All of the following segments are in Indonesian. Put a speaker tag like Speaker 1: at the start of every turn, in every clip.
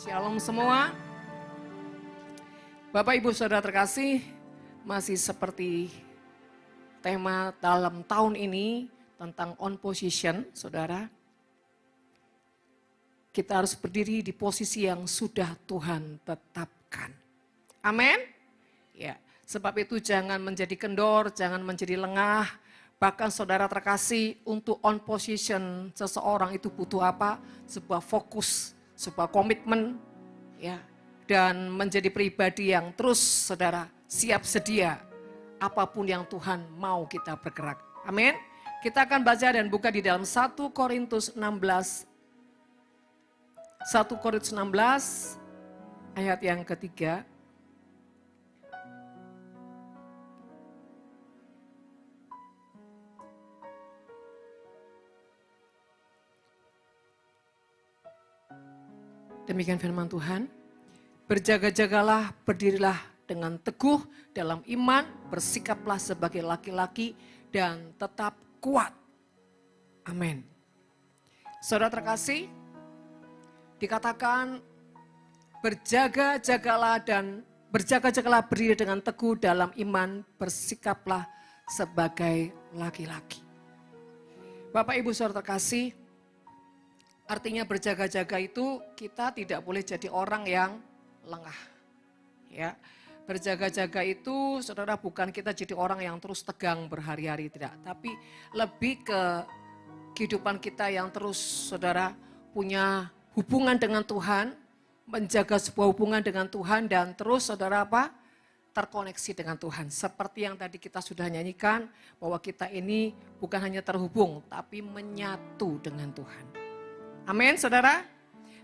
Speaker 1: Shalom semua. Bapak Ibu Saudara terkasih, masih seperti tema dalam tahun ini tentang on position, Saudara. Kita harus berdiri di posisi yang sudah Tuhan tetapkan. Amin. Ya, sebab itu jangan menjadi kendor, jangan menjadi lengah. Bahkan saudara terkasih, untuk on position seseorang itu butuh apa? Sebuah fokus, sebuah komitmen, ya, dan menjadi pribadi yang terus saudara siap sedia apapun yang Tuhan mau kita bergerak. Amin. Kita akan baca dan buka di dalam 1 Korintus 16. 1 Korintus 16 ayat yang ketiga. Demikian firman Tuhan, berjaga-jagalah, berdirilah dengan teguh dalam iman, bersikaplah sebagai laki-laki dan tetap kuat. Amin. Saudara terkasih, dikatakan berjaga-jagalah dan berjaga-jagalah berdiri dengan teguh dalam iman, bersikaplah sebagai laki-laki. Bapak Ibu Saudara terkasih, artinya berjaga-jaga itu kita tidak boleh jadi orang yang lengah. Ya, berjaga-jaga itu saudara bukan kita jadi orang yang terus tegang berhari-hari, tidak. Tapi lebih ke kehidupan kita yang terus saudara punya hubungan dengan Tuhan, menjaga sebuah hubungan dengan Tuhan dan terus saudara apa? Terkoneksi dengan Tuhan. Seperti yang tadi kita sudah nyanyikan bahwa kita ini bukan hanya terhubung tapi menyatu dengan Tuhan. Amin, saudara.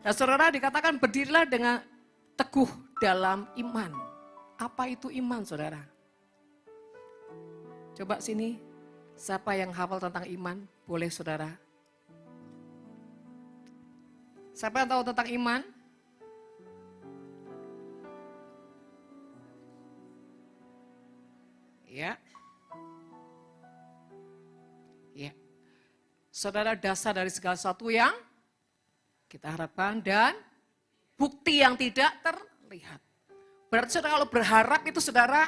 Speaker 1: Nah, saudara dikatakan berdirilah dengan teguh dalam iman. Apa itu iman, saudara? Coba sini, siapa yang hafal tentang iman? Boleh, saudara. Siapa yang tahu tentang iman? Ya. Ya. Saudara, dasar dari segala sesuatu yang kita harapkan dan bukti yang tidak terlihat. Berarti saudara kalau berharap itu saudara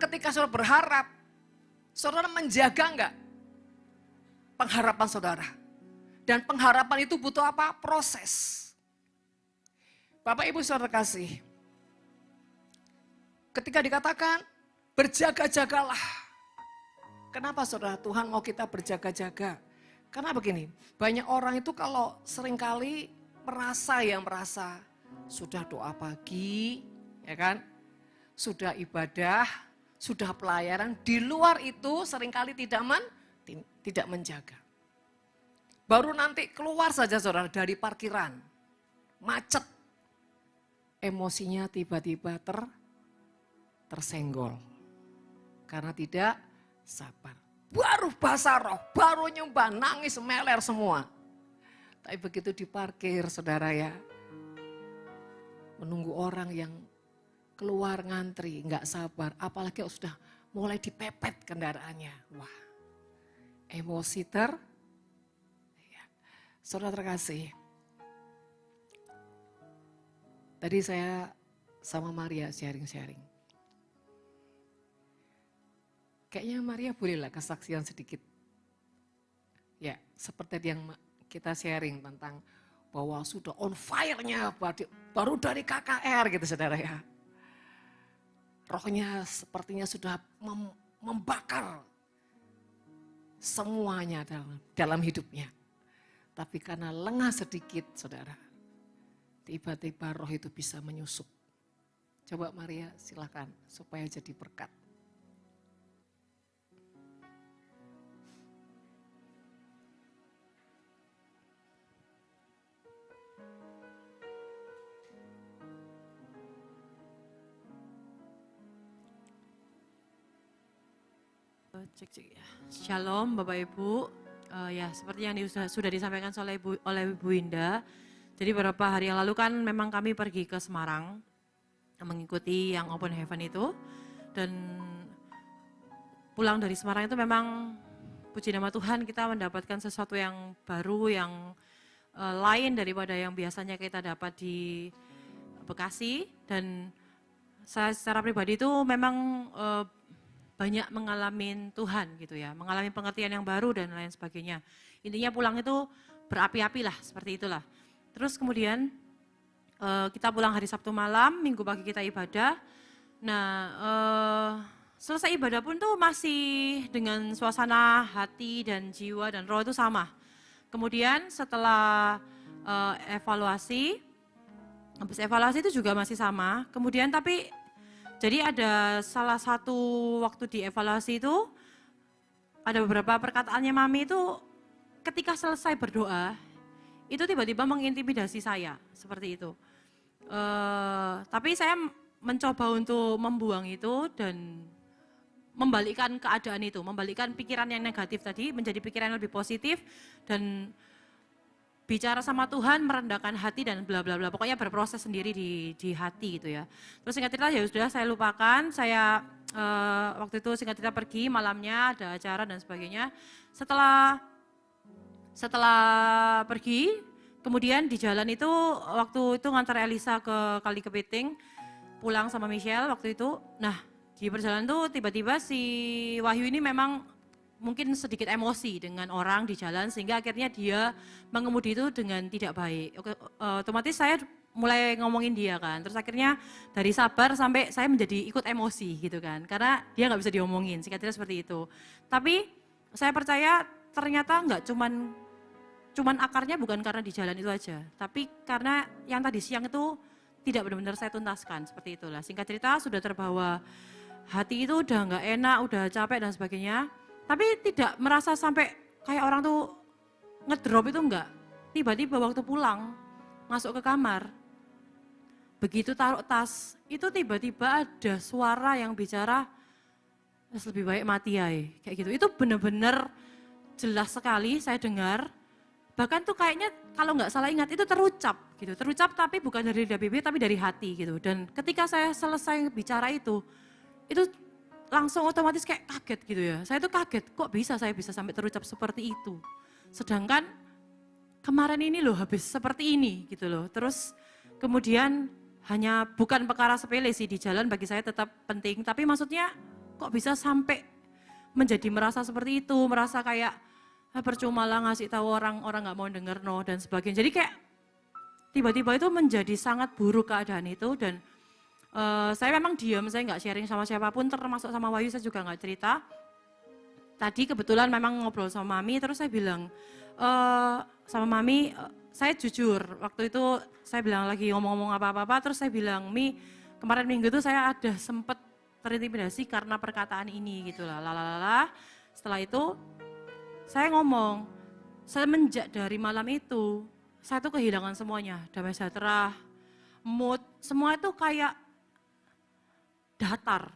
Speaker 1: ketika saudara berharap, saudara menjaga enggak pengharapan saudara? Dan pengharapan itu butuh apa? Proses. Bapak Ibu Saudara kasih, ketika dikatakan berjaga-jagalah. Kenapa saudara Tuhan mau kita berjaga-jaga? Karena begini, banyak orang itu kalau seringkali merasa sudah doa pagi, ya kan? Sudah ibadah, sudah pelayanan, di luar itu seringkali tidak menjaga. Baru nanti keluar saja saudara dari parkiran, macet, emosinya tiba-tiba tersenggol karena tidak sabar. Baru basah roh, baru nyumbang, nangis, meler semua. Tapi begitu diparkir saudara ya, menunggu orang yang keluar ngantri, nggak sabar. Apalagi kalau sudah mulai dipepet kendaraannya. Wah, emosi ya. Saudara terkasih, tadi saya sama Maria sharing-sharing. Kayaknya Maria bolehlah kesaksian sedikit. Ya, seperti yang kita sharing tentang bahwa sudah on fire-nya baru dari KKR gitu saudara ya. Rohnya sepertinya sudah membakar semuanya dalam hidupnya. Tapi karena lengah sedikit saudara, tiba-tiba roh itu bisa menyusup. Coba Maria silakan supaya jadi berkat.
Speaker 2: Cek ya. Shalom Bapak Ibu. Ya seperti yang sudah disampaikan oleh Ibu Indah. Jadi beberapa hari yang lalu kan memang kami pergi ke Semarang mengikuti yang Open Heaven itu. Dan pulang dari Semarang itu memang puji nama Tuhan kita mendapatkan sesuatu yang baru, yang lain daripada yang biasanya kita dapat di Bekasi. Dan saya secara pribadi itu memang banyak mengalami Tuhan gitu ya, mengalami pengertian yang baru dan lain sebagainya. Intinya pulang itu berapi-api lah, seperti itulah. Terus kemudian kita pulang hari Sabtu malam, Minggu pagi kita ibadah. Nah, selesai ibadah pun tuh masih dengan suasana hati dan jiwa dan roh itu sama. Kemudian setelah evaluasi, habis evaluasi itu juga masih sama. Kemudian tapi jadi ada salah satu waktu di evaluasi itu, ada beberapa perkataannya Mami itu ketika selesai berdoa, itu tiba-tiba mengintimidasi saya, seperti itu. Tapi saya mencoba untuk membuang itu dan membalikkan keadaan itu, membalikkan pikiran yang negatif tadi menjadi pikiran yang lebih positif dan bicara sama Tuhan, merendahkan hati dan bla bla bla. Pokoknya berproses sendiri di hati gitu ya. Terus singkat cerita ya sudah saya lupakan, saya waktu itu singkat cerita pergi malamnya ada acara dan sebagainya. Setelah pergi, kemudian di jalan itu waktu itu ngantar Elisa ke Kali Kepiting, pulang sama Michelle waktu itu. Nah, di perjalanan tuh tiba-tiba si Wahyu ini memang mungkin sedikit emosi dengan orang di jalan sehingga akhirnya dia mengemudi itu dengan tidak baik. Otomatis saya mulai ngomongin dia kan, terus akhirnya dari sabar sampai saya menjadi ikut emosi gitu kan, karena dia nggak bisa diomongin, singkatnya seperti itu. Tapi saya percaya ternyata nggak cuman akarnya bukan karena di jalan itu aja, tapi karena yang tadi siang itu tidak benar-benar saya tuntaskan, seperti itulah. Singkat cerita sudah terbawa hati itu udah nggak enak, udah capek dan sebagainya, tapi tidak merasa sampai kayak orang tuh ngedrop itu enggak. Tiba-tiba waktu pulang, masuk ke kamar, begitu taruh tas, itu tiba-tiba ada suara yang bicara, lebih baik mati ya, kayak gitu. Itu benar-benar jelas sekali saya dengar. Bahkan tuh kayaknya kalau nggak salah ingat itu terucap gitu, terucap tapi bukan dari bibir tapi dari hati gitu. Dan ketika saya selesai bicara itu langsung otomatis kayak kaget gitu ya. Saya tuh kaget, kok saya bisa sampai terucap seperti itu. Sedangkan kemarin ini loh habis seperti ini gitu loh. Terus kemudian hanya bukan perkara sepele sih di jalan bagi saya tetap penting. Tapi maksudnya kok bisa sampai menjadi merasa seperti itu, merasa kayak percuma lah ngasih tahu orang nggak mau denger no dan sebagainya. Jadi kayak tiba-tiba itu menjadi sangat buruk keadaan itu dan saya memang diam, saya nggak sharing sama siapapun, termasuk sama Wahyu saya juga nggak cerita. Tadi kebetulan memang ngobrol sama Mami, terus saya bilang sama Mami, saya jujur waktu itu saya bilang lagi ngomong-ngomong apa-apa, terus saya bilang Mi kemarin minggu itu saya ada sempet terintimidasi karena perkataan ini gitu lah, lalala. Setelah itu saya ngomong, semenjak dari malam itu, saya tuh kehilangan semuanya, damai sejahtera, mood, semua itu kayak datar,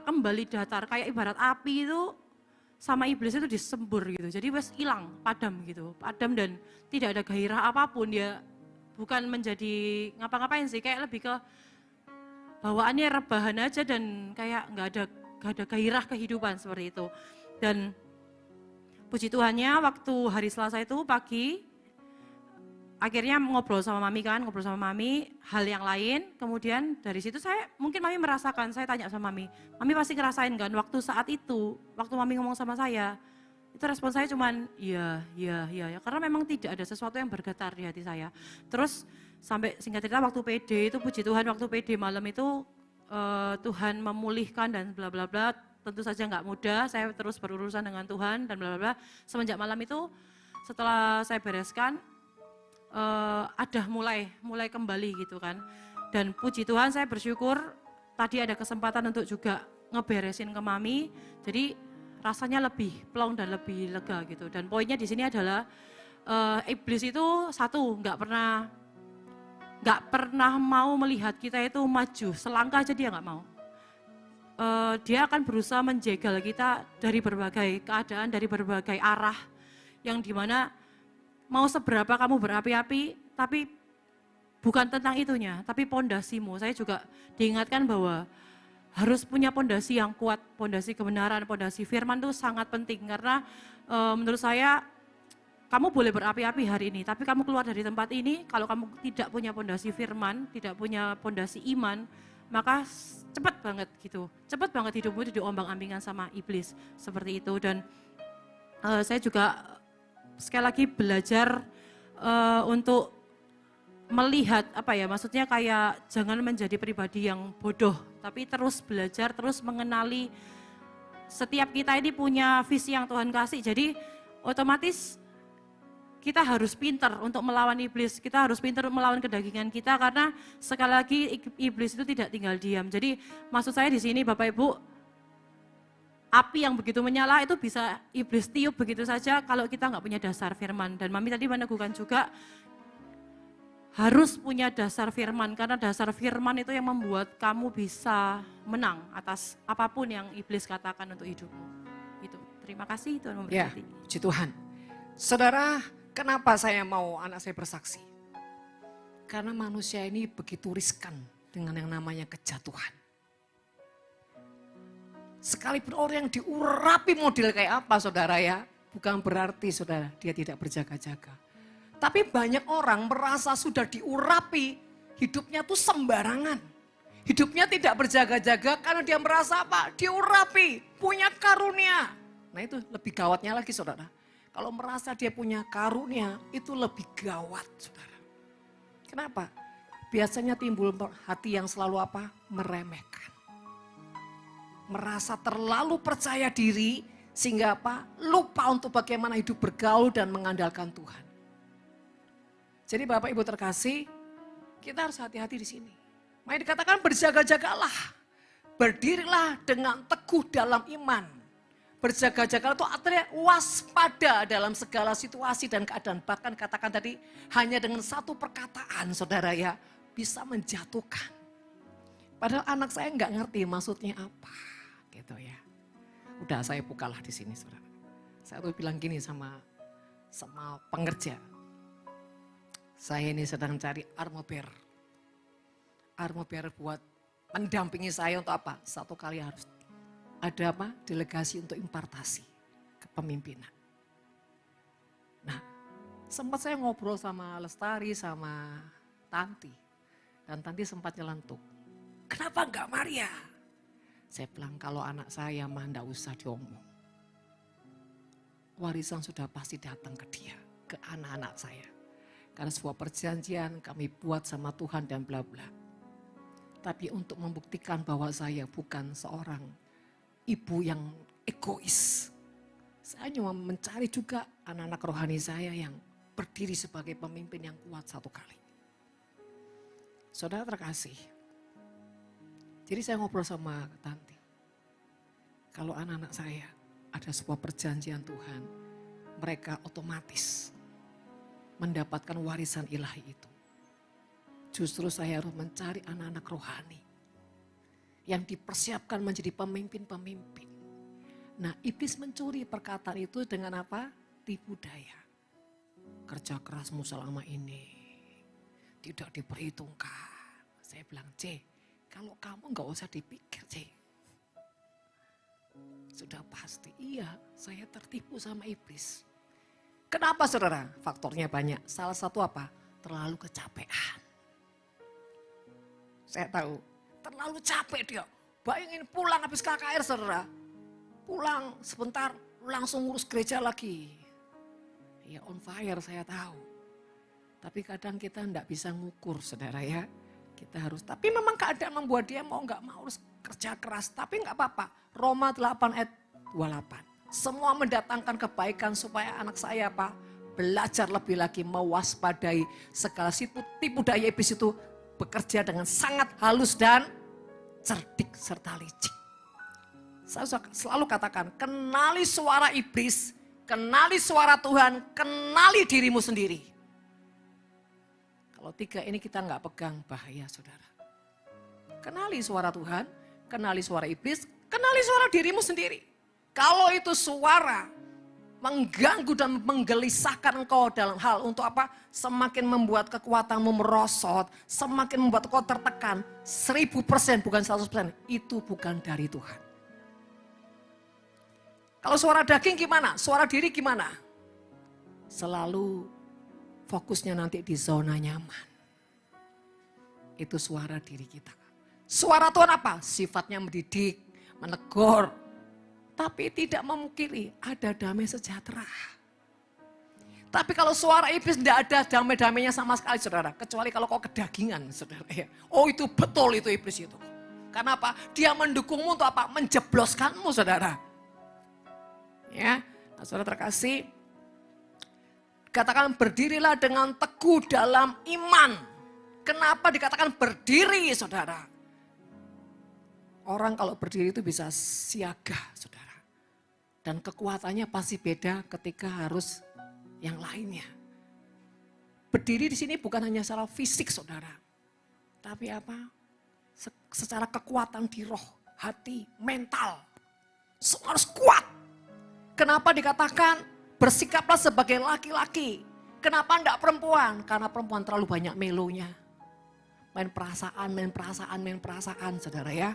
Speaker 2: kembali datar, kayak ibarat api itu sama iblis itu disembur gitu, jadi wes hilang, padam gitu, padam dan tidak ada gairah apapun, dia bukan menjadi ngapa-ngapain sih, kayak lebih ke bawaannya rebahan aja dan kayak nggak ada gairah kehidupan seperti itu. Dan puji Tuhannya waktu hari Selasa itu pagi, akhirnya ngobrol sama Mami hal yang lain, kemudian dari situ mungkin Mami merasakan, saya tanya sama Mami pasti ngerasain kan waktu saat itu, waktu Mami ngomong sama saya, itu respon saya cuman iya, karena memang tidak ada sesuatu yang bergetar di hati saya. Terus sampai singkat cerita waktu PD itu puji Tuhan waktu PD malam itu Tuhan memulihkan dan bla bla bla. Tentu saja nggak mudah, saya terus berurusan dengan Tuhan dan bla bla bla. Semenjak malam itu setelah saya bereskan ada mulai kembali gitu kan. Dan puji Tuhan saya bersyukur tadi ada kesempatan untuk juga ngeberesin ke Mami. Jadi rasanya lebih plong dan lebih lega gitu. Dan poinnya di sini adalah iblis itu satu nggak pernah mau melihat kita itu maju, selangkah aja dia nggak mau. Dia akan berusaha menjegal kita dari berbagai keadaan, dari berbagai arah, yang dimana mau seberapa kamu berapi-api, tapi bukan tentang itunya, tapi pondasimu. Saya juga diingatkan bahwa harus punya pondasi yang kuat, pondasi kebenaran, pondasi firman itu sangat penting, karena menurut saya kamu boleh berapi-api hari ini, tapi kamu keluar dari tempat ini, kalau kamu tidak punya pondasi firman, tidak punya pondasi iman, maka cepat banget gitu. Cepat banget hidupmu diombang-ambingan sama iblis, seperti itu. Dan saya juga sekali lagi belajar untuk melihat maksudnya kayak jangan menjadi pribadi yang bodoh, tapi terus belajar, terus mengenali setiap kita ini punya visi yang Tuhan kasih. Jadi otomatis kita harus pintar untuk melawan iblis, kita harus pintar melawan kedagingan kita, karena sekali lagi iblis itu tidak tinggal diam. Jadi maksud saya di sini Bapak Ibu, api yang begitu menyala itu bisa iblis tiup begitu saja kalau kita nggak punya dasar firman. Dan Mami tadi meneguhkan juga harus punya dasar firman, karena dasar firman itu yang membuat kamu bisa menang atas apapun yang iblis katakan untuk hidupmu. Itu. Terima kasih Tuhan memberkati.
Speaker 1: Ya, puji Tuhan. Saudara, kenapa saya mau anak saya bersaksi? Karena manusia ini begitu riskan dengan yang namanya kejatuhan. Sekalipun orang yang diurapi model kayak apa saudara ya, bukan berarti saudara dia tidak berjaga-jaga. Tapi banyak orang merasa sudah diurapi, hidupnya tuh sembarangan. Hidupnya tidak berjaga-jaga karena dia merasa apa? Diurapi, punya karunia. Nah itu lebih gawatnya lagi saudara. Kalau merasa dia punya karunia itu lebih gawat saudara. Kenapa? Biasanya timbul hati yang selalu apa? Meremehkan. Merasa terlalu percaya diri sehingga apa? Lupa untuk bagaimana hidup bergaul dan mengandalkan Tuhan. Jadi Bapak Ibu terkasih, kita harus hati-hati di sini. Makanya dikatakan berjaga-jagalah. Berdirilah dengan teguh dalam iman. Berjaga-jaga itu artinya waspada dalam segala situasi dan keadaan. Bahkan katakan tadi hanya dengan satu perkataan saudara ya bisa menjatuhkan. Padahal anak saya nggak ngerti maksudnya apa gitu ya. Udah saya bukalah di sini saudara. Saya tuh bilang gini sama pengerja. Saya ini sedang cari armober. Armober buat mendampingi saya untuk apa? Satu kali harus ada apa? Delegasi untuk impartasi kepemimpinan. Nah, sempat saya ngobrol sama Lestari, sama Tanti. Dan Tanti sempat nyelentuk. Kenapa enggak Maria? Saya bilang kalau anak saya mah enggak usah diomong. Warisan sudah pasti datang ke dia, ke anak-anak saya. Karena sebuah perjanjian kami buat sama Tuhan dan bla bla. Tapi untuk membuktikan bahwa saya bukan seorang ibu yang egois. Saya cuma mencari juga anak-anak rohani saya yang berdiri sebagai pemimpin yang kuat satu kali. Saudara terkasih. Jadi saya ngobrol sama Tanti. Kalau anak-anak saya ada sebuah perjanjian Tuhan, mereka otomatis mendapatkan warisan ilahi itu. Justru saya harus mencari anak-anak rohani yang dipersiapkan menjadi pemimpin-pemimpin. Nah, iblis mencuri perkataan itu dengan apa? Tipu daya. Kerja kerasmu selama ini tidak diperhitungkan. Saya bilang, C, kalau kamu nggak usah dipikir, C. Sudah pasti, iya, saya tertipu sama iblis. Kenapa saudara? Faktornya banyak. Salah satu apa? Terlalu kecapean. Saya tahu, terlalu capek dia. Bayangin pulang habis KKR saudara. Pulang sebentar langsung ngurus gereja lagi. Ya on fire saya tahu. Tapi kadang kita enggak bisa ngukur saudara ya. Kita harus, tapi memang keadaan membuat dia mau enggak mau harus kerja keras. Tapi enggak apa-apa. Roma 8 ayat 28. Semua mendatangkan kebaikan supaya anak saya apa? Belajar lebih lagi mewaspadai segala tipu daya iblis itu bekerja dengan sangat halus dan cerdik serta licik. Saya selalu katakan, kenali suara iblis, kenali suara Tuhan, kenali dirimu sendiri. Kalau tiga ini kita nggak pegang, bahaya saudara. Kenali suara Tuhan, kenali suara iblis, kenali suara dirimu sendiri. Kalau itu suara mengganggu dan menggelisahkan engkau dalam hal untuk apa? Semakin membuat kekuatanmu merosot, semakin membuat engkau tertekan, 1000% bukan 100%, itu bukan dari Tuhan. Kalau suara daging gimana? Suara diri gimana? selalu fokusnya nanti di zona nyaman. Itu suara diri kita. Suara Tuhan apa? Sifatnya mendidik, menegur, tapi tidak memungkiri ada damai sejahtera. Tapi kalau suara iblis tidak ada damai-damainya sama sekali, saudara. Kecuali kalau kau kedagingan, saudara. Ya. Oh itu betul itu iblis itu. Karena apa? Dia mendukungmu untuk apa? Menjebloskanmu, saudara. Ya, nah, saudara terkasih. Katakan berdirilah dengan teguh dalam iman. Kenapa dikatakan berdiri, saudara? Orang kalau berdiri itu bisa siaga, saudara. Dan kekuatannya pasti beda ketika harus yang lainnya. Berdiri di sini bukan hanya secara fisik, saudara. Tapi apa? Secara kekuatan di roh, hati, mental. Semua harus kuat. Kenapa dikatakan bersikaplah sebagai laki-laki? Kenapa enggak perempuan? Karena perempuan terlalu banyak melonya. Main perasaan, saudara ya.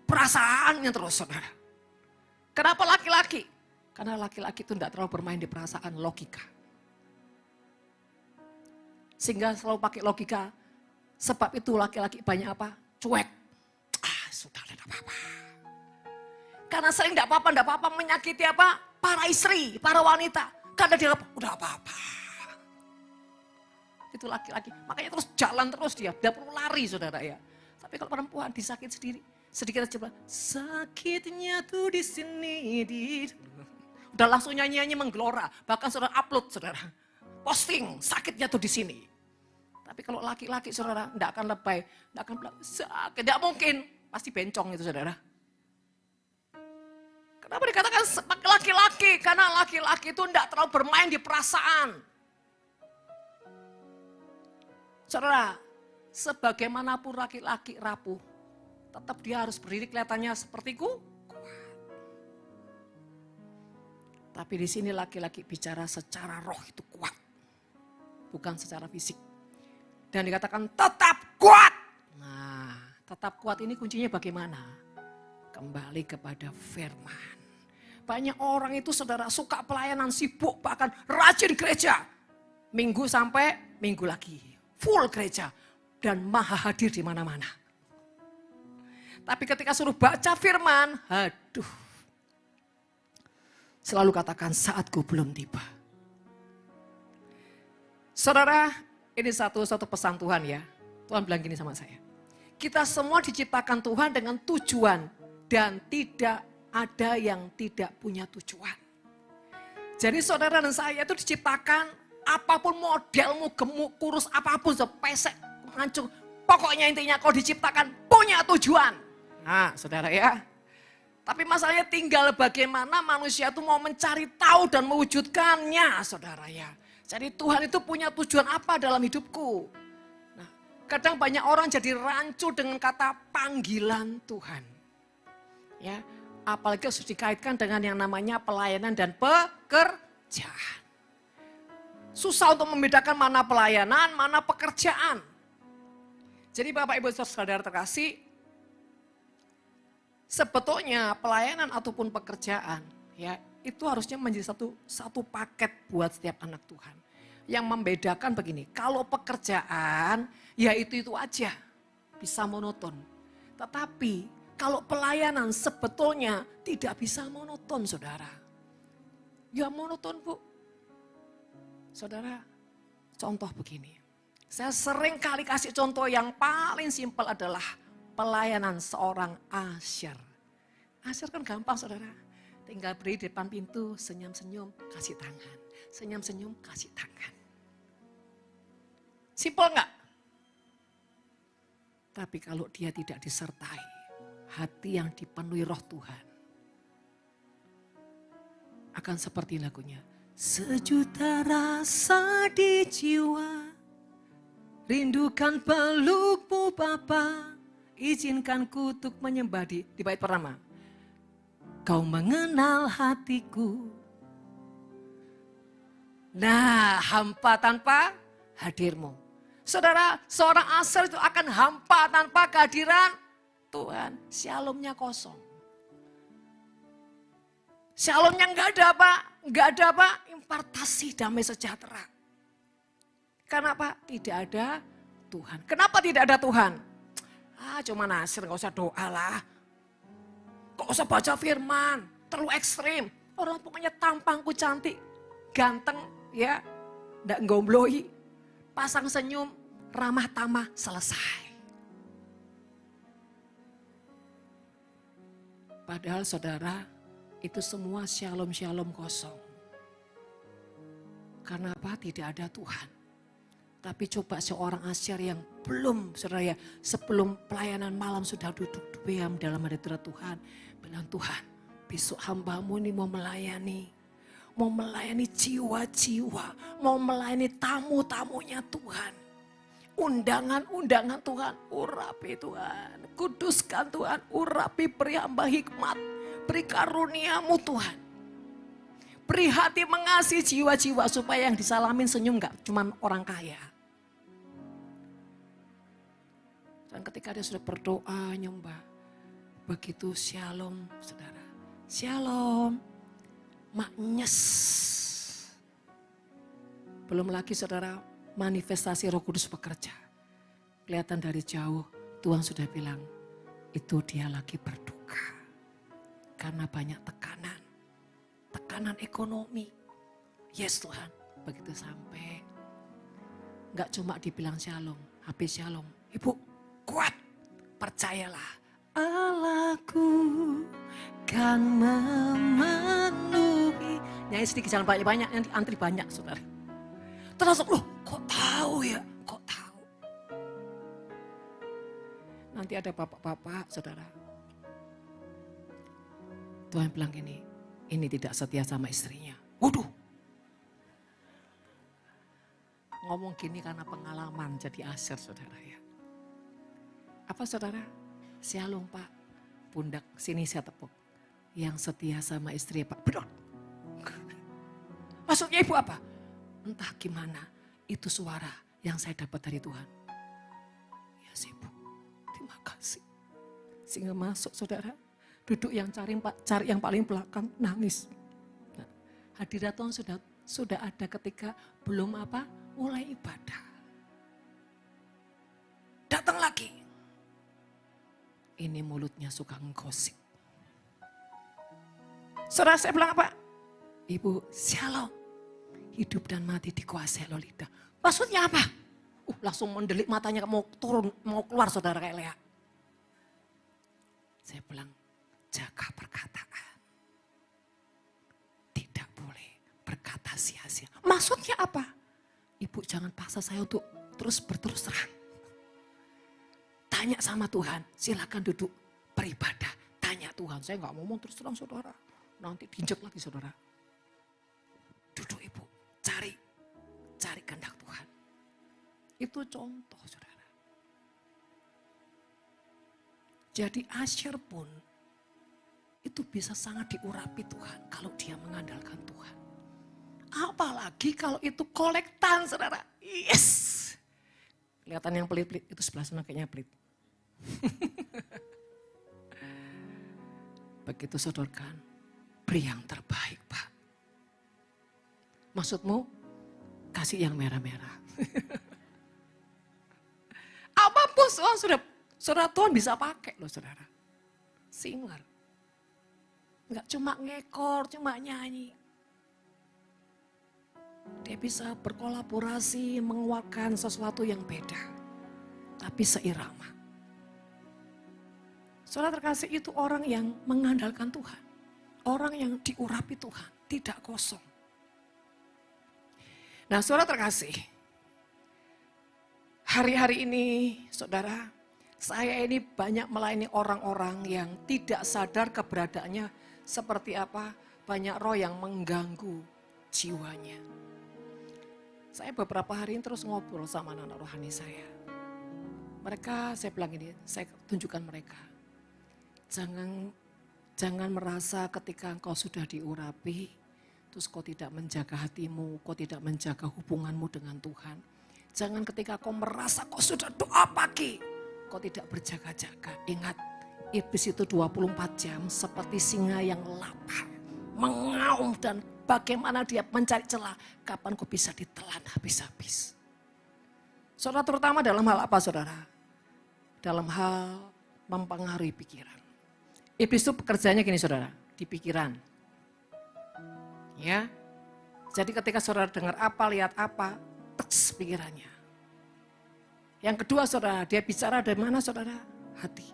Speaker 1: Perasaannya terus, saudara. Kenapa laki-laki? Karena laki-laki itu enggak terlalu bermain di perasaan, logika. Sehingga selalu pakai logika. Sebab itu laki-laki banyak apa? Cuek. Sudah tidak apa-apa. Karena sering enggak apa-apa menyakiti apa? Para istri, para wanita. Karena dia udah apa-apa. Itu laki-laki. Makanya terus jalan terus dia perlu lari, saudara ya. Tapi kalau perempuan disakit sendiri, sedikit aja sakitnya tuh di sini. Udah langsung nyanyi-nyanyi menggelora. Bahkan saudara upload, saudara. Posting, sakitnya tuh di sini. Tapi kalau laki-laki, saudara, enggak akan lebay. Enggak akan bilang, sakit. Enggak mungkin. Pasti bencong itu, saudara. Kenapa dikatakan laki-laki? Karena laki-laki itu enggak terlalu bermain di perasaan. Saudara, sebagaimanapun laki-laki rapuh, tetap dia harus berdiri kelihatannya sepertiku. Tapi di sini laki-laki bicara secara roh itu kuat. Bukan secara fisik. Dan dikatakan tetap kuat. Nah, tetap kuat ini kuncinya bagaimana? Kembali kepada firman. Banyak orang itu saudara suka pelayanan, sibuk, bahkan rajin gereja. Minggu sampai minggu lagi. Full gereja. Dan maha hadir di mana-mana. Tapi ketika suruh baca firman, aduh. Selalu katakan saatku belum tiba. Saudara, ini satu pesan Tuhan ya. Tuhan bilang gini sama saya. Kita semua diciptakan Tuhan dengan tujuan. Dan tidak ada yang tidak punya tujuan. Jadi saudara dan saya itu diciptakan apapun modelmu, gemuk, kurus, apapun, pesek, mancung. Pokoknya intinya kau diciptakan punya tujuan. Nah saudara ya. Tapi masalahnya tinggal bagaimana manusia itu mau mencari tahu dan mewujudkannya, saudara ya. Jadi Tuhan itu punya tujuan apa dalam hidupku. Nah, kadang banyak orang jadi rancu dengan kata panggilan Tuhan. Ya, apalagi harus dikaitkan dengan yang namanya pelayanan dan pekerjaan. Susah untuk membedakan mana pelayanan, mana pekerjaan. Jadi Bapak Ibu Saudara terkasih, sebetulnya pelayanan ataupun pekerjaan ya itu harusnya menjadi satu paket buat setiap anak Tuhan. Yang membedakan begini, kalau pekerjaan ya itu aja bisa monoton. Tetapi kalau pelayanan sebetulnya tidak bisa monoton, saudara. Ya monoton Bu. Saudara, contoh begini. Saya sering kali kasih contoh yang paling simpel adalah pelayanan seorang usher. Usher kan gampang saudara. Tinggal berdiri di depan pintu, senyum-senyum, kasih tangan. Senyum-senyum, kasih tangan. Simpel enggak? Tapi kalau dia tidak disertai hati yang dipenuhi roh Tuhan. Akan seperti lagunya. Sejuta rasa di jiwa, rindukan pelukmu Bapa. Izinkan kutuk menyembah di bait pertama. Kau mengenal hatiku. Nah, hampa tanpa hadirmu. Saudara, seorang usher itu akan hampa tanpa kehadiran Tuhan. Shalomnya kosong. Shalomnya enggak ada apa? Enggak ada apa? Impartasi damai sejahtera. Kenapa? Tidak ada Tuhan. Kenapa tidak ada Tuhan? Cuma Nasir, gak usah doa lah. Gak usah baca firman, terlalu ekstrim. Orang pokoknya tampangku cantik, ganteng, ya, nggak ngombloi, pasang senyum, ramah tamah, selesai. Padahal saudara, itu semua shalom-shalom kosong. Karena apa? Tidak ada Tuhan. Tapi coba seorang Asyar yang belum, saudara ya, sebelum pelayanan malam sudah duduk diam dalam hadirat Tuhan. Bilang, Tuhan, besok hambamu ini mau melayani jiwa-jiwa, mau melayani tamu-tamunya Tuhan. Undangan-undangan Tuhan, urapi Tuhan. Kuduskan Tuhan, urapi, beri hamba hikmat, beri karuniamu Tuhan. Beri hati mengasihi jiwa-jiwa supaya yang disalamin senyum gak cuma orang kaya. Dan ketika dia sudah berdoa, nyembah, begitu shalom saudara. Shalom, maknyes. Belum lagi saudara, manifestasi Roh Kudus bekerja. Kelihatan dari jauh, Tuhan sudah bilang, itu dia lagi berduka. Karena banyak tekanan. Tekanan ekonomi. Yes Tuhan, begitu sampai. Gak cuma dibilang shalom, habis shalom. Ibu, kuat, percayalah. Allahku kan memenuhi. Nyanyi sedikit, jangan banyak-banyak, nanti antri banyak saudara. Terus loh, kok tahu ya, kok tahu. Nanti ada bapak-bapak saudara. Tuhan bilang ini tidak setia sama istrinya. Waduh. Ngomong gini karena pengalaman jadi Asyar saudara ya. Apa saudara? Shalom Pak, pundak sini saya tepuk. Yang setia sama istri Pak, bedot. Maksudnya ibu apa? Entah gimana, itu suara yang saya dapat dari Tuhan. Ya sih Bu, terima kasih. Sehingga masuk saudara, duduk yang cari yang paling belakang, nangis. Nah, hadirat Tuhan sudah ada ketika belum apa, mulai ibadah. Datang lagi. Ini mulutnya suka ngegosip. Saudara saya bilang apa? Ibu, shalom. Hidup dan mati dikuasai oleh lidah. Maksudnya apa? Langsung mendelik matanya mau turun, mau keluar saudara kayak Lea. Saya bilang, jaga perkataan. Tidak boleh berkata sia-sia. Maksudnya apa? Ibu jangan paksa saya untuk terus berterus terang. Tanya sama Tuhan, silakan duduk beribadah. Tanya Tuhan, saya gak ngomong terus terang saudara. Nanti diinjek lagi saudara. Duduk ibu, cari kehendak Tuhan. Itu contoh saudara. Jadi Asyar pun itu bisa sangat diurapi Tuhan kalau dia mengandalkan Tuhan. Apalagi kalau itu kolektan saudara. Yes. Kelihatan yang pelit-pelit, itu sebelah sana kayaknya pelit. Begitu sodorkan, beri yang terbaik Pak. Maksudmu, kasih yang merah-merah. Apapun saudara Tuhan bisa pakai loh saudara. Singer. Enggak cuma ngekor, cuma nyanyi. Dia bisa berkolaborasi, menguatkan sesuatu yang beda. Tapi seirama. Saudara terkasih, itu orang yang mengandalkan Tuhan. Orang yang diurapi Tuhan, tidak kosong. Nah saudara terkasih, hari-hari ini saudara, saya ini banyak melayani orang-orang yang tidak sadar keberadaannya seperti apa. Banyak roh yang mengganggu jiwanya. Saya beberapa hari ini terus ngobrol sama anak-anak rohani saya. Mereka, saya bilang ini, saya tunjukkan mereka. Jangan merasa ketika engkau sudah diurapi, terus kau tidak menjaga hatimu, kau tidak menjaga hubunganmu dengan Tuhan. Jangan ketika kau merasa kau sudah doa pagi, kau tidak berjaga-jaga. Ingat, iblis itu 24 jam seperti singa yang lapar, mengaum dan Bagaimana dia mencari celah, kapan kau bisa ditelan habis-habis. Saudara, terutama dalam hal apa saudara? Dalam hal mempengaruhi pikiran. Iblis itu pekerjaannya gini saudara, di pikiran. Ya, jadi ketika saudara dengar apa, lihat apa, teks pikirannya. Yang kedua saudara, dia bicara dari mana saudara? Hati.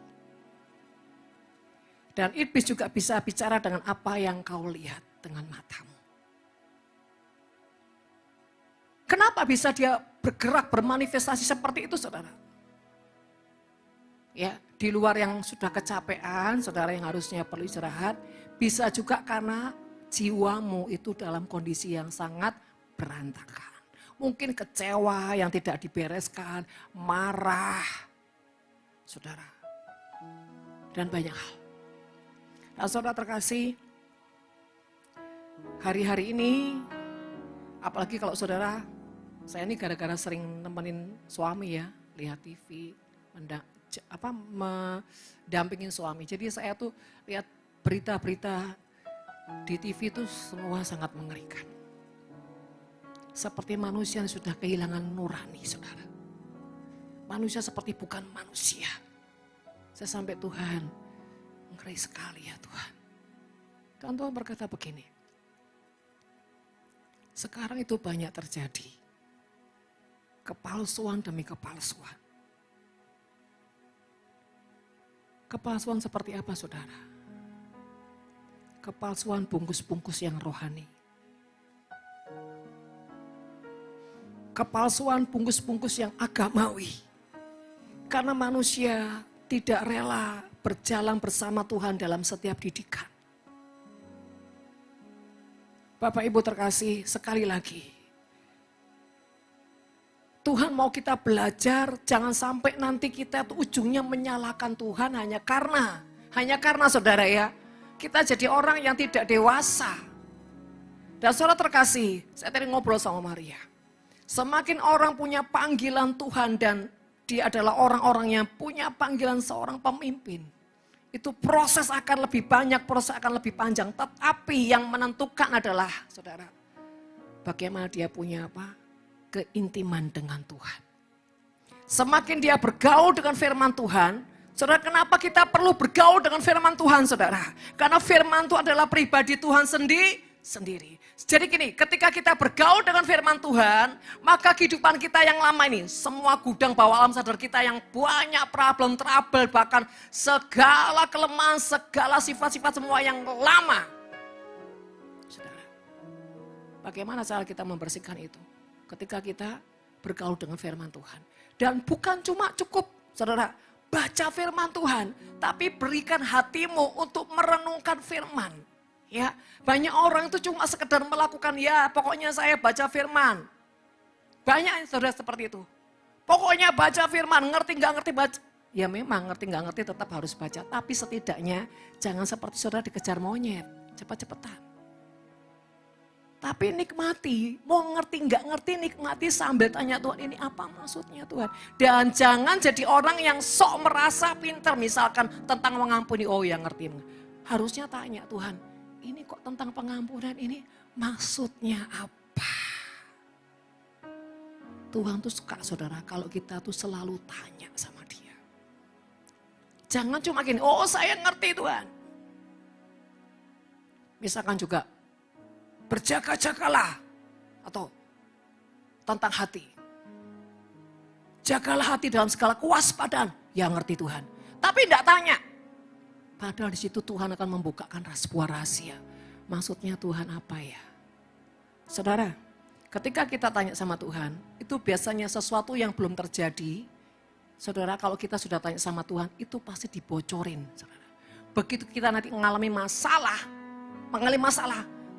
Speaker 1: Dan iblis juga bisa bicara dengan apa yang kau lihat dengan matamu. Kenapa bisa dia bergerak, bermanifestasi seperti itu saudara? Ya, di luar yang sudah kecapean, saudara yang harusnya perlu istirahat, bisa juga karena jiwamu itu dalam kondisi yang sangat berantakan. Mungkin kecewa yang tidak dibereskan, marah, saudara. Dan banyak hal. Nah saudara terkasih, hari-hari ini, apalagi kalau saudara, saya ini gara-gara sering nemenin suami ya, lihat TV, mendampingin suami. Jadi saya tuh lihat berita-berita di TV itu semua sangat mengerikan. Seperti manusia yang sudah kehilangan nurani, saudara. Manusia seperti bukan manusia. Saya sampai Tuhan, ngeri sekali ya Tuhan. Dan Tuhan berkata begini, sekarang itu banyak terjadi. Kepalsuan demi kepalsuan. Kepalsuan seperti apa saudara? Kepalsuan bungkus-bungkus yang rohani. Kepalsuan bungkus-bungkus yang agamawi. Karena manusia tidak rela berjalan bersama Tuhan dalam setiap didikan. Bapak Ibu terkasih, sekali lagi. Tuhan mau kita belajar, jangan sampai nanti kita tuh ujungnya menyalahkan Tuhan hanya karena saudara ya, kita jadi orang yang tidak dewasa. Dan saudara terkasih, saya tadi ngobrol sama Maria. Semakin orang punya panggilan Tuhan dan dia adalah orang-orang yang punya panggilan seorang pemimpin. Itu proses akan lebih banyak, proses akan lebih panjang. Tetapi yang menentukan adalah, saudara, bagaimana dia punya apa? Keintiman dengan Tuhan. Semakin dia bergaul dengan firman Tuhan, saudara, kenapa kita perlu bergaul dengan firman Tuhan, saudara? Karena firman itu adalah pribadi Tuhan sendiri. Jadi gini, ketika kita bergaul dengan firman Tuhan, maka kehidupan kita yang lama ini, semua gudang bawah alam sadar kita yang banyak problem, trouble, bahkan segala kelemahan, segala sifat-sifat semua yang lama. Saudara, bagaimana cara kita membersihkan itu? Ketika kita bergaul dengan firman Tuhan. Dan bukan cuma cukup, saudara, baca firman Tuhan, tapi berikan hatimu untuk merenungkan firman. Ya, banyak orang itu cuma sekedar melakukan, ya pokoknya saya baca firman. Banyak saudara seperti itu. Pokoknya baca firman, ngerti nggak ngerti baca. Ya memang ngerti nggak ngerti tetap harus baca, tapi setidaknya jangan seperti saudara dikejar monyet, cepat-cepatan. Tapi nikmati, mau ngerti nggak ngerti nikmati sambil tanya Tuhan, ini apa maksudnya Tuhan. Dan jangan jadi orang yang sok merasa pintar misalkan tentang mengampuni, oh ya ngerti. Harusnya tanya Tuhan, ini kok tentang pengampunan ini maksudnya apa. Tuhan tuh suka saudara kalau kita tuh selalu tanya sama dia. Jangan cuma gini, oh saya ngerti Tuhan. Misalkan juga, berjaga-jagalah atau tentang hati. Jagalah hati dalam segala kewaspadaan. Ya ngerti Tuhan. Tapi tidak tanya. Padahal di situ Tuhan akan membukakan sebuah rahasia. Maksudnya Tuhan apa ya? Saudara, ketika kita tanya sama Tuhan, itu biasanya sesuatu yang belum terjadi. Saudara, kalau kita sudah tanya sama Tuhan, itu pasti dibocorin. Saudara. Begitu kita nanti mengalami masalah,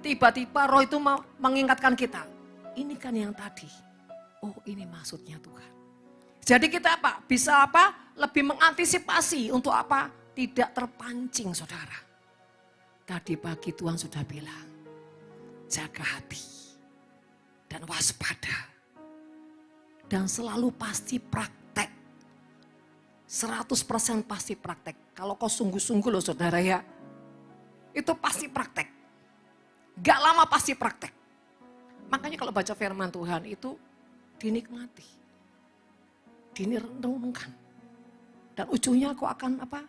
Speaker 1: tiba-tiba roh itu mengingatkan kita. Ini kan yang tadi. Oh ini maksudnya Tuhan. Jadi kita apa? Bisa apa? Lebih mengantisipasi untuk apa? Tidak terpancing saudara. Tadi pagi Tuhan sudah bilang. Jaga hati. Dan waspada. Dan selalu pasti praktek. 100% pasti praktek. Kalau kau sungguh-sungguh loh saudara ya. Itu pasti praktek. Gak lama pasti praktek. Makanya kalau baca firman Tuhan itu dinikmati, direnungkan. Dan ujungnya kau akan apa?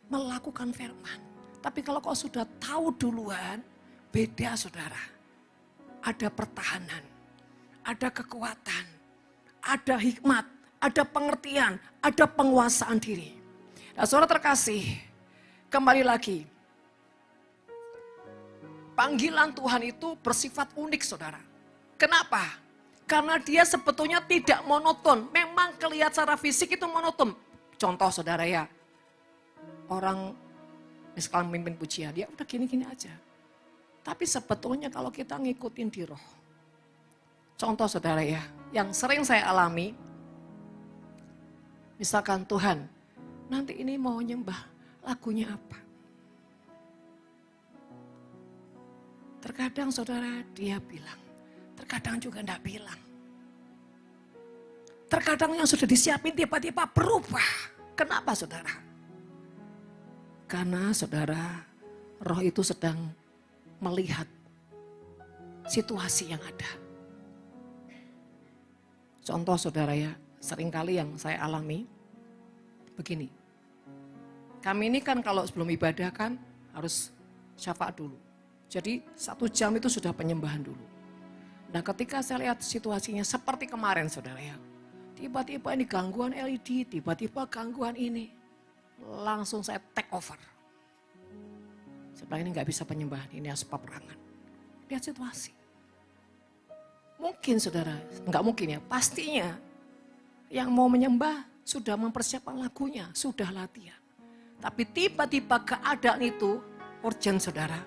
Speaker 1: Melakukan firman. Tapi kalau kau sudah tahu duluan, beda saudara. Ada pertahanan, ada kekuatan, ada hikmat, ada pengertian, ada penguasaan diri. Nah saudara terkasih, kembali lagi. Panggilan Tuhan itu bersifat unik saudara. Kenapa? Karena dia sebetulnya tidak monoton. Memang kelihatan secara fisik itu monoton. Contoh saudara ya, orang misalkan memimpin pujian, dia udah gini-gini aja. Tapi sebetulnya kalau kita ngikutin di roh. Contoh saudara ya, yang sering saya alami, misalkan Tuhan, nanti ini mau nyembah lagunya apa? Terkadang saudara dia bilang, terkadang juga enggak bilang. Terkadang yang sudah disiapin tiba-tiba berubah. Kenapa saudara? Karena saudara, roh itu sedang melihat situasi yang ada. Contoh saudara ya, seringkali yang saya alami begini. Kami ini kan kalau sebelum ibadah kan harus syafaat dulu. Jadi 1 jam itu sudah penyembahan dulu. Nah ketika saya lihat situasinya seperti kemarin saudara ya. Tiba-tiba ini gangguan LED, tiba-tiba gangguan ini. Langsung saya take over. Sebelah ini gak bisa penyembahan, ini harus peperangan. Lihat situasi. Mungkin saudara, enggak mungkin ya, pastinya yang mau menyembah sudah mempersiapkan lagunya, sudah latihan. Tapi tiba-tiba keadaan itu urgent saudara.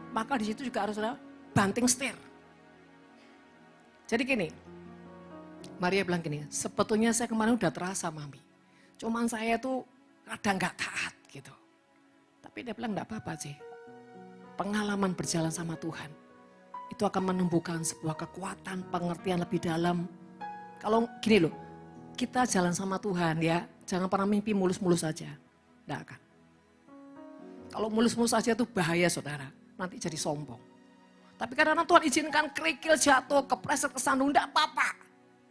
Speaker 1: Maka di situ juga harus saudara banting setir. Jadi gini, Maria bilang gini, sebetulnya saya kemarin udah terasa mami. Cuman saya tuh kadang gak taat gitu. Tapi dia bilang gak apa-apa sih. Pengalaman berjalan sama Tuhan. Itu akan menumbuhkan sebuah kekuatan, pengertian lebih dalam. Kalau gini loh, kita jalan sama Tuhan ya, jangan pernah mimpi mulus-mulus saja. Gak akan. Kalau mulus-mulus saja itu bahaya saudara, nanti jadi sombong. Tapi karena Tuhan izinkan kerikil jatuh, kepleset, kesandung, enggak apa-apa.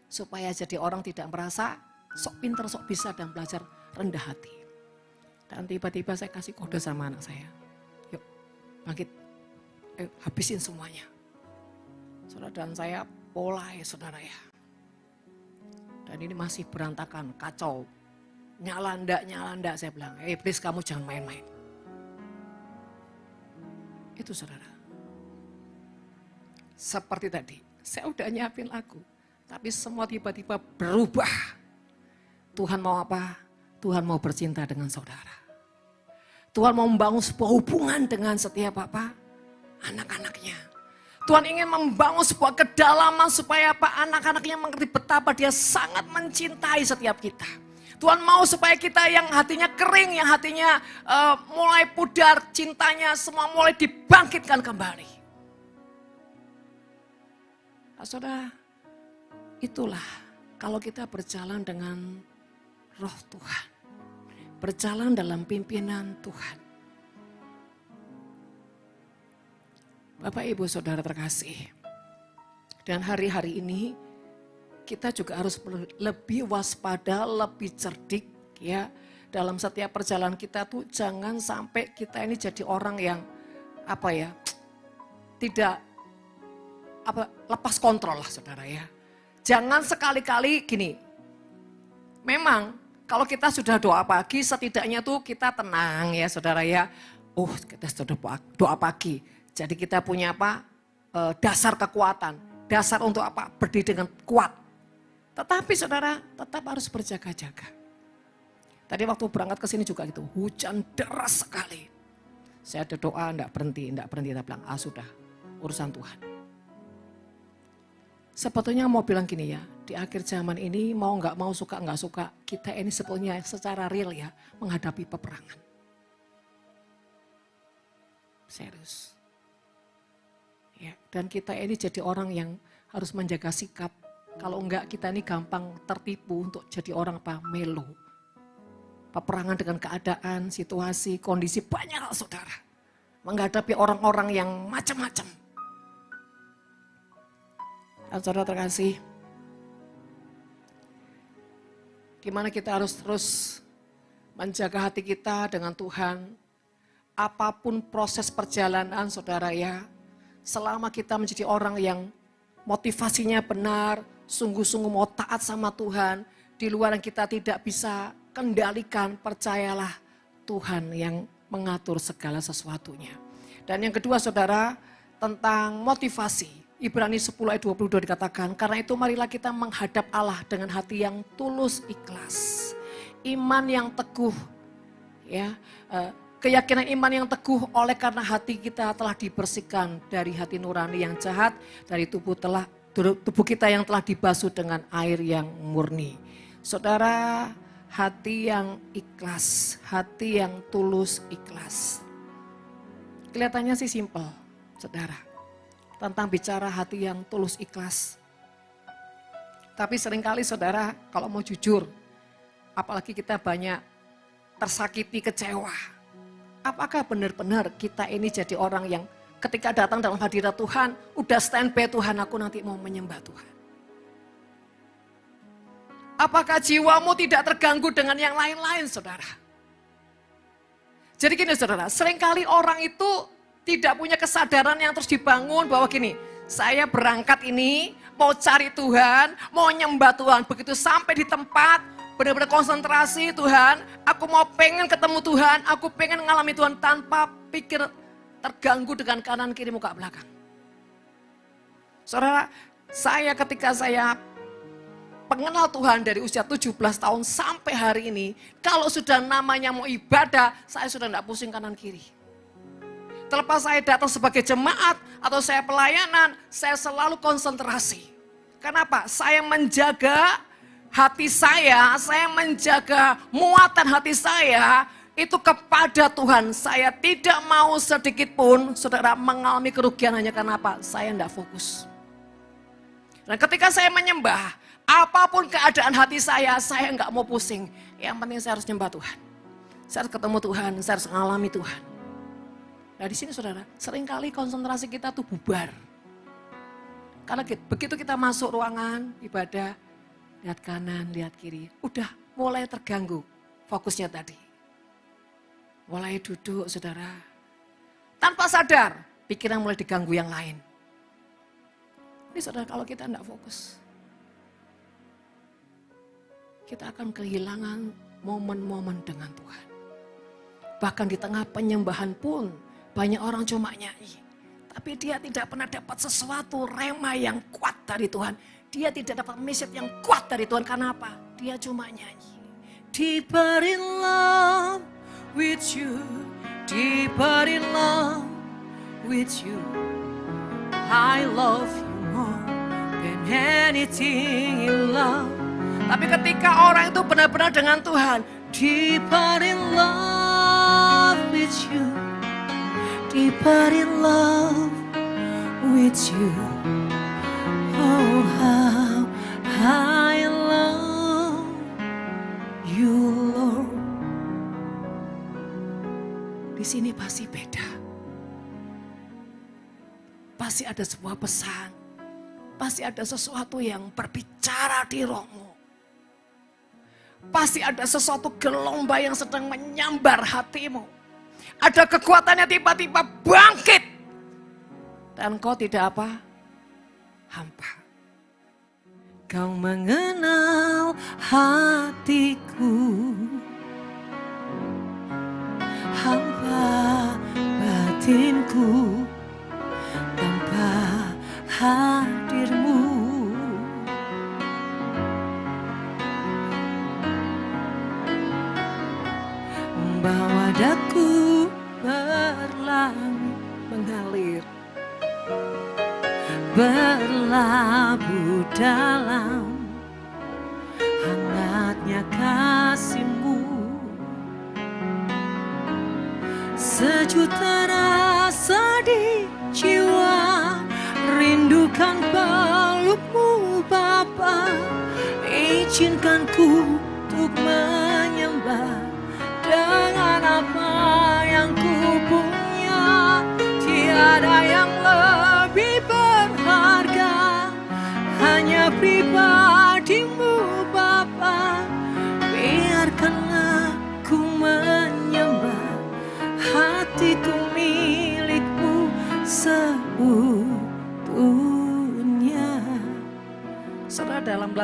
Speaker 1: Supaya jadi orang tidak merasa sok pinter, sok bisa dan belajar rendah hati. Dan tiba-tiba saya kasih kode sama anak saya. Yuk bangkit, habisin semuanya. Saudara dan saya mulai saudara ya. Dan ini masih berantakan, kacau. Nyala ndak saya bilang, please kamu jangan main-main. Itu saudara. Seperti tadi, saya udah nyiapin lagu. Tapi semua tiba-tiba berubah. Tuhan mau apa? Tuhan mau bercinta dengan saudara. Tuhan mau membangun sebuah hubungan dengan setiap apa? Anak-anaknya. Tuhan ingin membangun sebuah kedalaman supaya apa? Anak-anaknya mengerti betapa dia sangat mencintai setiap kita. Tuhan mau supaya kita yang hatinya kering, yang hatinya mulai pudar, cintanya semua mulai dibangkitkan kembali. Nah, saudara, itulah kalau kita berjalan dengan roh Tuhan. Berjalan dalam pimpinan Tuhan. Bapak Ibu Saudara terkasih. Dan hari-hari ini kita juga harus lebih waspada, lebih cerdik ya. Dalam setiap perjalanan kita tuh jangan sampai kita ini jadi orang yang apa ya, tidak lepas kontrol lah saudara ya. Jangan sekali-kali gini, memang kalau kita sudah doa pagi setidaknya tuh kita tenang ya saudara ya. Kita sudah doa pagi, jadi kita punya apa, dasar kekuatan, dasar untuk apa, berdiri dengan kuat. Tetapi saudara tetap harus berjaga-jaga. Tadi waktu berangkat ke sini juga gitu, hujan deras sekali. Saya ada doa enggak berhenti, kita bilang, sudah urusan Tuhan. Sebetulnya mau bilang gini ya, di akhir zaman ini mau nggak mau suka nggak suka, kita ini sebetulnya secara real ya menghadapi peperangan. Serius. Ya, dan kita ini jadi orang yang harus menjaga sikap. Kalau enggak kita ini gampang tertipu untuk jadi orang apa? Melo. Peperangan dengan keadaan, situasi, kondisi banyak hal saudara. menghadapi orang-orang yang macam-macam. Dan saudara terkasih, gimana kita harus terus menjaga hati kita dengan Tuhan. Apapun proses perjalanan saudara ya, selama kita menjadi orang yang motivasinya benar, sungguh-sungguh mau taat sama Tuhan, di luar yang kita tidak bisa kendalikan, percayalah Tuhan yang mengatur segala sesuatunya. Dan yang kedua saudara, tentang motivasi. Ibrani 10 ayat 22 dikatakan, karena itu marilah kita menghadap Allah dengan hati yang tulus ikhlas. Iman yang teguh, ya, keyakinan iman yang teguh oleh karena hati kita telah dibersihkan dari hati nurani yang jahat, dari tubuh kita yang telah dibasuh dengan air yang murni. Saudara, hati yang ikhlas, hati yang tulus ikhlas. Kelihatannya sih simpel, saudara. Tentang bicara hati yang tulus ikhlas. Tapi seringkali saudara, kalau mau jujur, apalagi kita banyak tersakiti, kecewa. Apakah benar-benar kita ini jadi orang yang ketika datang dalam hadirat Tuhan, udah standby Tuhan, aku nanti mau menyembah Tuhan. Apakah jiwamu tidak terganggu dengan yang lain-lain saudara? Jadi gini saudara, seringkali orang itu tidak punya kesadaran yang terus dibangun bahwa gini, saya berangkat ini mau cari Tuhan, mau nyembah Tuhan. Begitu sampai di tempat, benar-benar konsentrasi Tuhan, aku mau pengen ketemu Tuhan, aku pengen mengalami Tuhan tanpa pikir terganggu dengan kanan kiri muka belakang. Saudara, ketika saya pengenal Tuhan dari usia 17 tahun sampai hari ini, kalau sudah namanya mau ibadah, saya sudah tidak pusing kanan kiri. Terlepas saya datang sebagai jemaat atau saya pelayanan, saya selalu konsentrasi. Kenapa? Saya menjaga hati saya menjaga muatan hati saya itu kepada Tuhan. Saya tidak mau sedikit pun saudara mengalami kerugian hanya karena apa? Saya tidak fokus. Dan ketika saya menyembah, apapun keadaan hati saya enggak mau pusing. Yang penting saya harus nyembah Tuhan. Saya harus ketemu Tuhan, saya harus mengalami Tuhan. Nah di sini saudara, seringkali konsentrasi kita tuh bubar. Karena begitu kita masuk ruangan ibadah, lihat kanan, lihat kiri, udah mulai terganggu fokusnya tadi. Mulai duduk saudara, tanpa sadar pikiran mulai diganggu yang lain. Ini saudara kalau kita tidak fokus, kita akan kehilangan momen-momen dengan Tuhan. Bahkan di tengah penyembahan pun banyak orang cuma nyanyi. Tapi dia tidak pernah dapat sesuatu rema yang kuat dari Tuhan. Dia tidak dapat message yang kuat dari Tuhan. Karena apa? Dia cuma nyanyi. Deeper in love with you. Deeper in love with you. I love you more than anything in love. Tapi ketika orang itu benar-benar dengan Tuhan. Deeper in love with you. Deeper in love with you. Oh how I love you Lord. Di sini pasti beda. Pasti ada sebuah pesan. Pasti ada sesuatu yang berbicara di rohmu. Pasti ada sesuatu gelombang yang sedang menyambar hatimu. Ada kekuatannya tiba-tiba bangkit. Dan kau tidak apa? Hampa. Kau mengenal hatiku. Hampa batinku. Tanpa hadirmu. Bawa daku berlari mengalir, berlabuh dalam hangatnya kasih-Mu. Sejuta rasa di jiwa, rindukan peluk-Mu Bapa. Izinkan ku untuk menyembah dengan apa yang ku punya.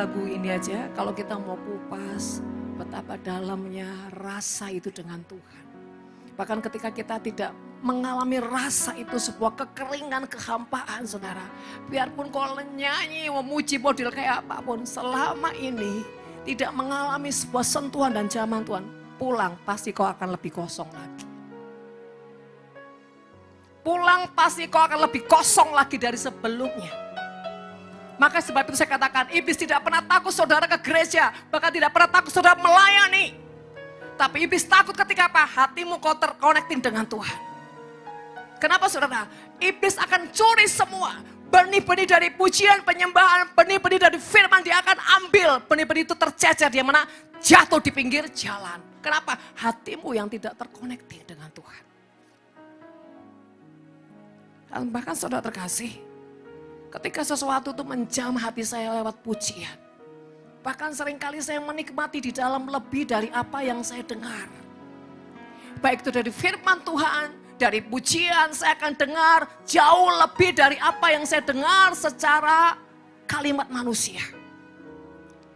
Speaker 1: lagu ini aja, kalau kita mau kupas betapa dalamnya rasa itu dengan Tuhan. Bahkan ketika kita tidak mengalami rasa itu sebuah kekeringan, kehampaan saudara. Biarpun kau nyanyi, memuji model kayak apapun, selama ini tidak mengalami sebuah sentuhan dan jaman Tuhan, pulang pasti kau akan lebih kosong lagi. Pulang pasti kau akan lebih kosong lagi dari sebelumnya. Maka sebab itu saya katakan, iblis tidak pernah takut saudara ke gereja, bahkan tidak pernah takut saudara melayani. Tapi iblis takut ketika apa? Hatimu kau terkonektin dengan Tuhan. Kenapa saudara? Iblis akan curi semua. Benih-benih dari pujian, penyembahan, benih-benih dari firman dia akan ambil. Benih-benih itu tercecer, dia mana? Jatuh di pinggir jalan. Kenapa? Hatimu yang tidak terkonektin dengan Tuhan. Dan bahkan saudara terkasih, ketika sesuatu itu menjamah hati saya lewat pujian. Bahkan seringkali saya menikmati di dalam lebih dari apa yang saya dengar. Baik itu dari firman Tuhan, dari pujian saya akan dengar jauh lebih dari apa yang saya dengar secara kalimat manusia.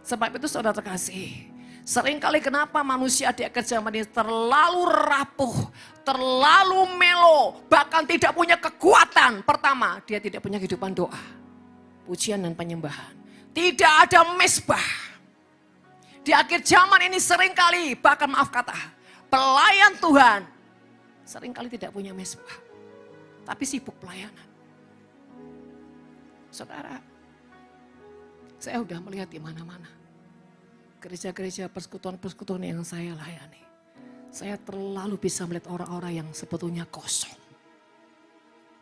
Speaker 1: Sebab itu saudara terkasih, seringkali kenapa manusia di akhir zaman ini terlalu rapuh, terlalu melo, bahkan tidak punya kekuatan. Pertama, dia tidak punya kehidupan doa, pujian dan penyembahan. Tidak ada mezbah. Di akhir zaman ini seringkali, bahkan maaf kata, pelayan Tuhan seringkali tidak punya mezbah, tapi sibuk pelayanan. Saudara, saya sudah melihat di mana-mana. Gereja-gereja persekutuan-persekutuan yang saya layani. Saya terlalu bisa melihat orang-orang yang sebetulnya kosong.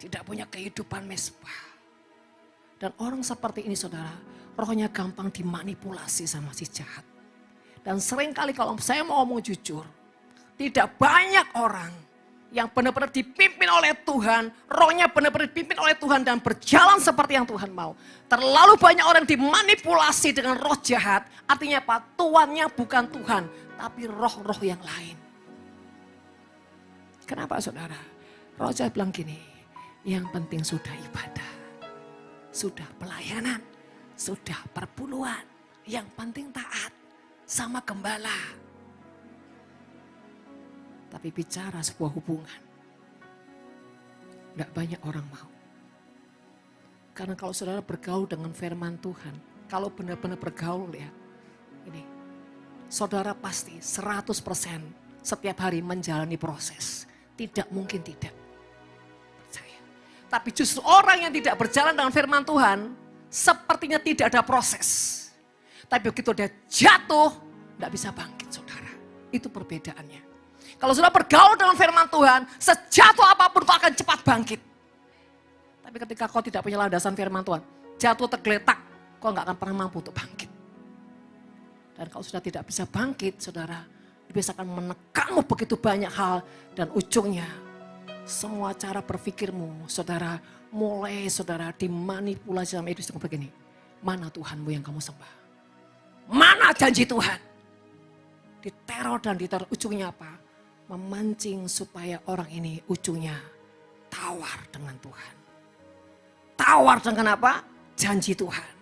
Speaker 1: Tidak punya kehidupan mezbah. Dan orang seperti ini saudara, rohnya gampang dimanipulasi sama si jahat. Dan seringkali kalau saya mau ngomong jujur, tidak banyak orang yang benar-benar dipimpin oleh Tuhan, rohnya benar-benar dipimpin oleh Tuhan dan berjalan seperti yang Tuhan mau. Terlalu banyak orang dimanipulasi dengan roh jahat, artinya apa? Tuannya bukan Tuhan, tapi roh-roh yang lain. Kenapa saudara? Roh jahat bilang gini, yang penting sudah ibadah, sudah pelayanan, sudah perpuluhan, yang penting taat sama gembala. Tapi bicara sebuah hubungan, tidak banyak orang mau. Karena kalau saudara bergaul dengan firman Tuhan, kalau benar-benar bergaul ya, ini, saudara pasti 100% setiap hari menjalani proses. Tidak mungkin tidak. Percaya. Tapi justru orang yang tidak berjalan dengan firman Tuhan, sepertinya tidak ada proses. Tapi begitu dia jatuh, tidak bisa bangkit saudara. Itu perbedaannya. Kalau sudah bergaul dengan firman Tuhan, sejatuh apapun kau akan cepat bangkit. Tapi ketika kau tidak punya landasan firman Tuhan, jatuh tergeletak, kau nggak akan pernah mampu untuk bangkit. Dan kalau sudah tidak bisa bangkit, saudara, iblis akan menekanmu begitu banyak hal. Dan ujungnya, semua cara berpikirmu, saudara, mulai saudara dimanipulasi sama iblis dengan begini. Mana Tuhanmu yang kamu sembah? Mana janji Tuhan? Diteror dan diteror, ujungnya apa? Memancing supaya orang ini ujungnya tawar dengan Tuhan. Tawar dengan apa? Janji Tuhan.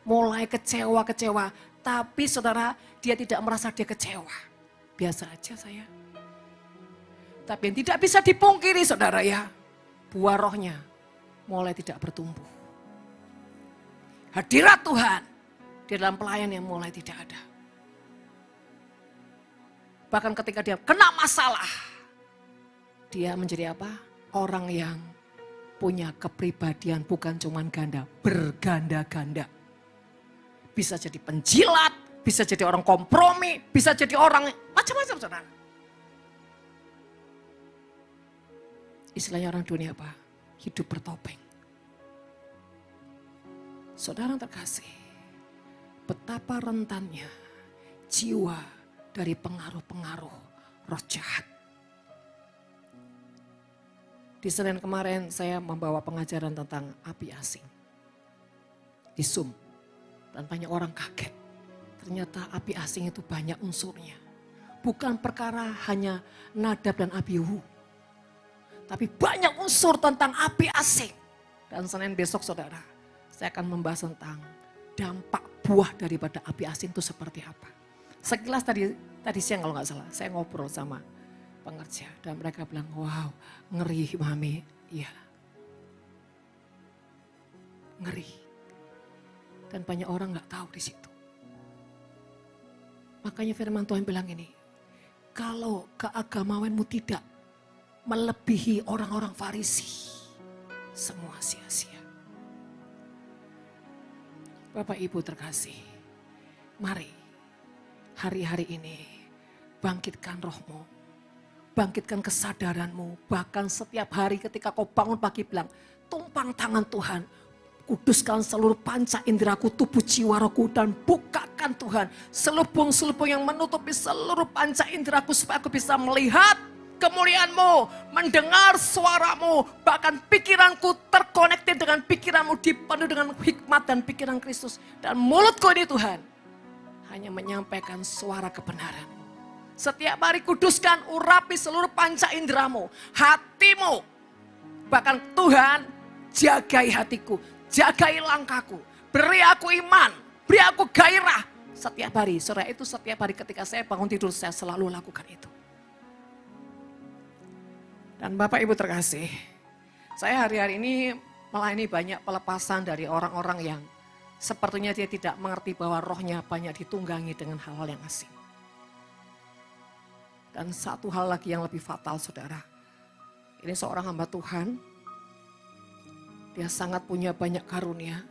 Speaker 1: Mulai kecewa-kecewa, tapi saudara dia tidak merasa dia kecewa. Biasa aja saya. Tapi yang tidak bisa dipungkiri saudara ya, buah rohnya mulai tidak bertumbuh. Hadirat Tuhan di dalam pelayan yang mulai tidak ada. Bahkan ketika dia kena masalah, dia menjadi apa? Orang yang punya kepribadian bukan cuma ganda, berganda-ganda. Bisa jadi penjilat, bisa jadi orang kompromi, bisa jadi orang macam-macam saudara. Istilahnya orang dunia apa? Hidup bertopeng. Saudara yang terkasih, betapa rentannya jiwa dari pengaruh-pengaruh roh jahat. Di Senin kemarin saya membawa pengajaran tentang api asing. Di Zoom. Dan banyak orang kaget. Ternyata api asing itu banyak unsurnya. Bukan perkara hanya Nadab dan Abihu. Tapi banyak unsur tentang api asing. Dan Senin besok saudara, saya akan membahas tentang dampak buah daripada api asin itu seperti apa. Sekilas tadi siang kalau nggak salah, saya ngobrol sama pengerja dan mereka bilang, wow, ngeri Mami. Iya, ngeri. Dan banyak orang nggak tahu di situ. Makanya firman Tuhan bilang ini, kalau keagamaanmu tidak melebihi orang-orang Farisi, semua sia-sia. Bapak Ibu terkasih, mari hari-hari ini bangkitkan rohmu, bangkitkan kesadaranmu. Bahkan setiap hari ketika kau bangun pagi bilang, tumpang tangan Tuhan, kuduskan seluruh panca inderaku, tubuh jiwa rohku, dan bukakan Tuhan selubung-selubung yang menutupi seluruh panca inderaku supaya aku bisa melihat kemuliaan-Mu, mendengar suaramu, bahkan pikiranku terkonektif dengan pikiranmu, dipenuhi dengan hikmat dan pikiran Kristus. Dan mulutku ini Tuhan, hanya menyampaikan suara kebenaran-Mu. Setiap hari kuduskan, urapi seluruh panca inderamu, hatimu. Bahkan Tuhan, jagai hatiku, jagai langkahku, beri aku iman, beri aku gairah. Setiap hari, saudara, itu setiap hari ketika saya bangun tidur, saya selalu lakukan itu. Dan Bapak Ibu terkasih, saya hari-hari ini melayani banyak pelepasan dari orang-orang yang sepertinya dia tidak mengerti bahwa rohnya banyak ditunggangi dengan hal-hal yang asing. Dan satu hal lagi yang lebih fatal, saudara. Ini seorang hamba Tuhan, dia sangat punya banyak karunia,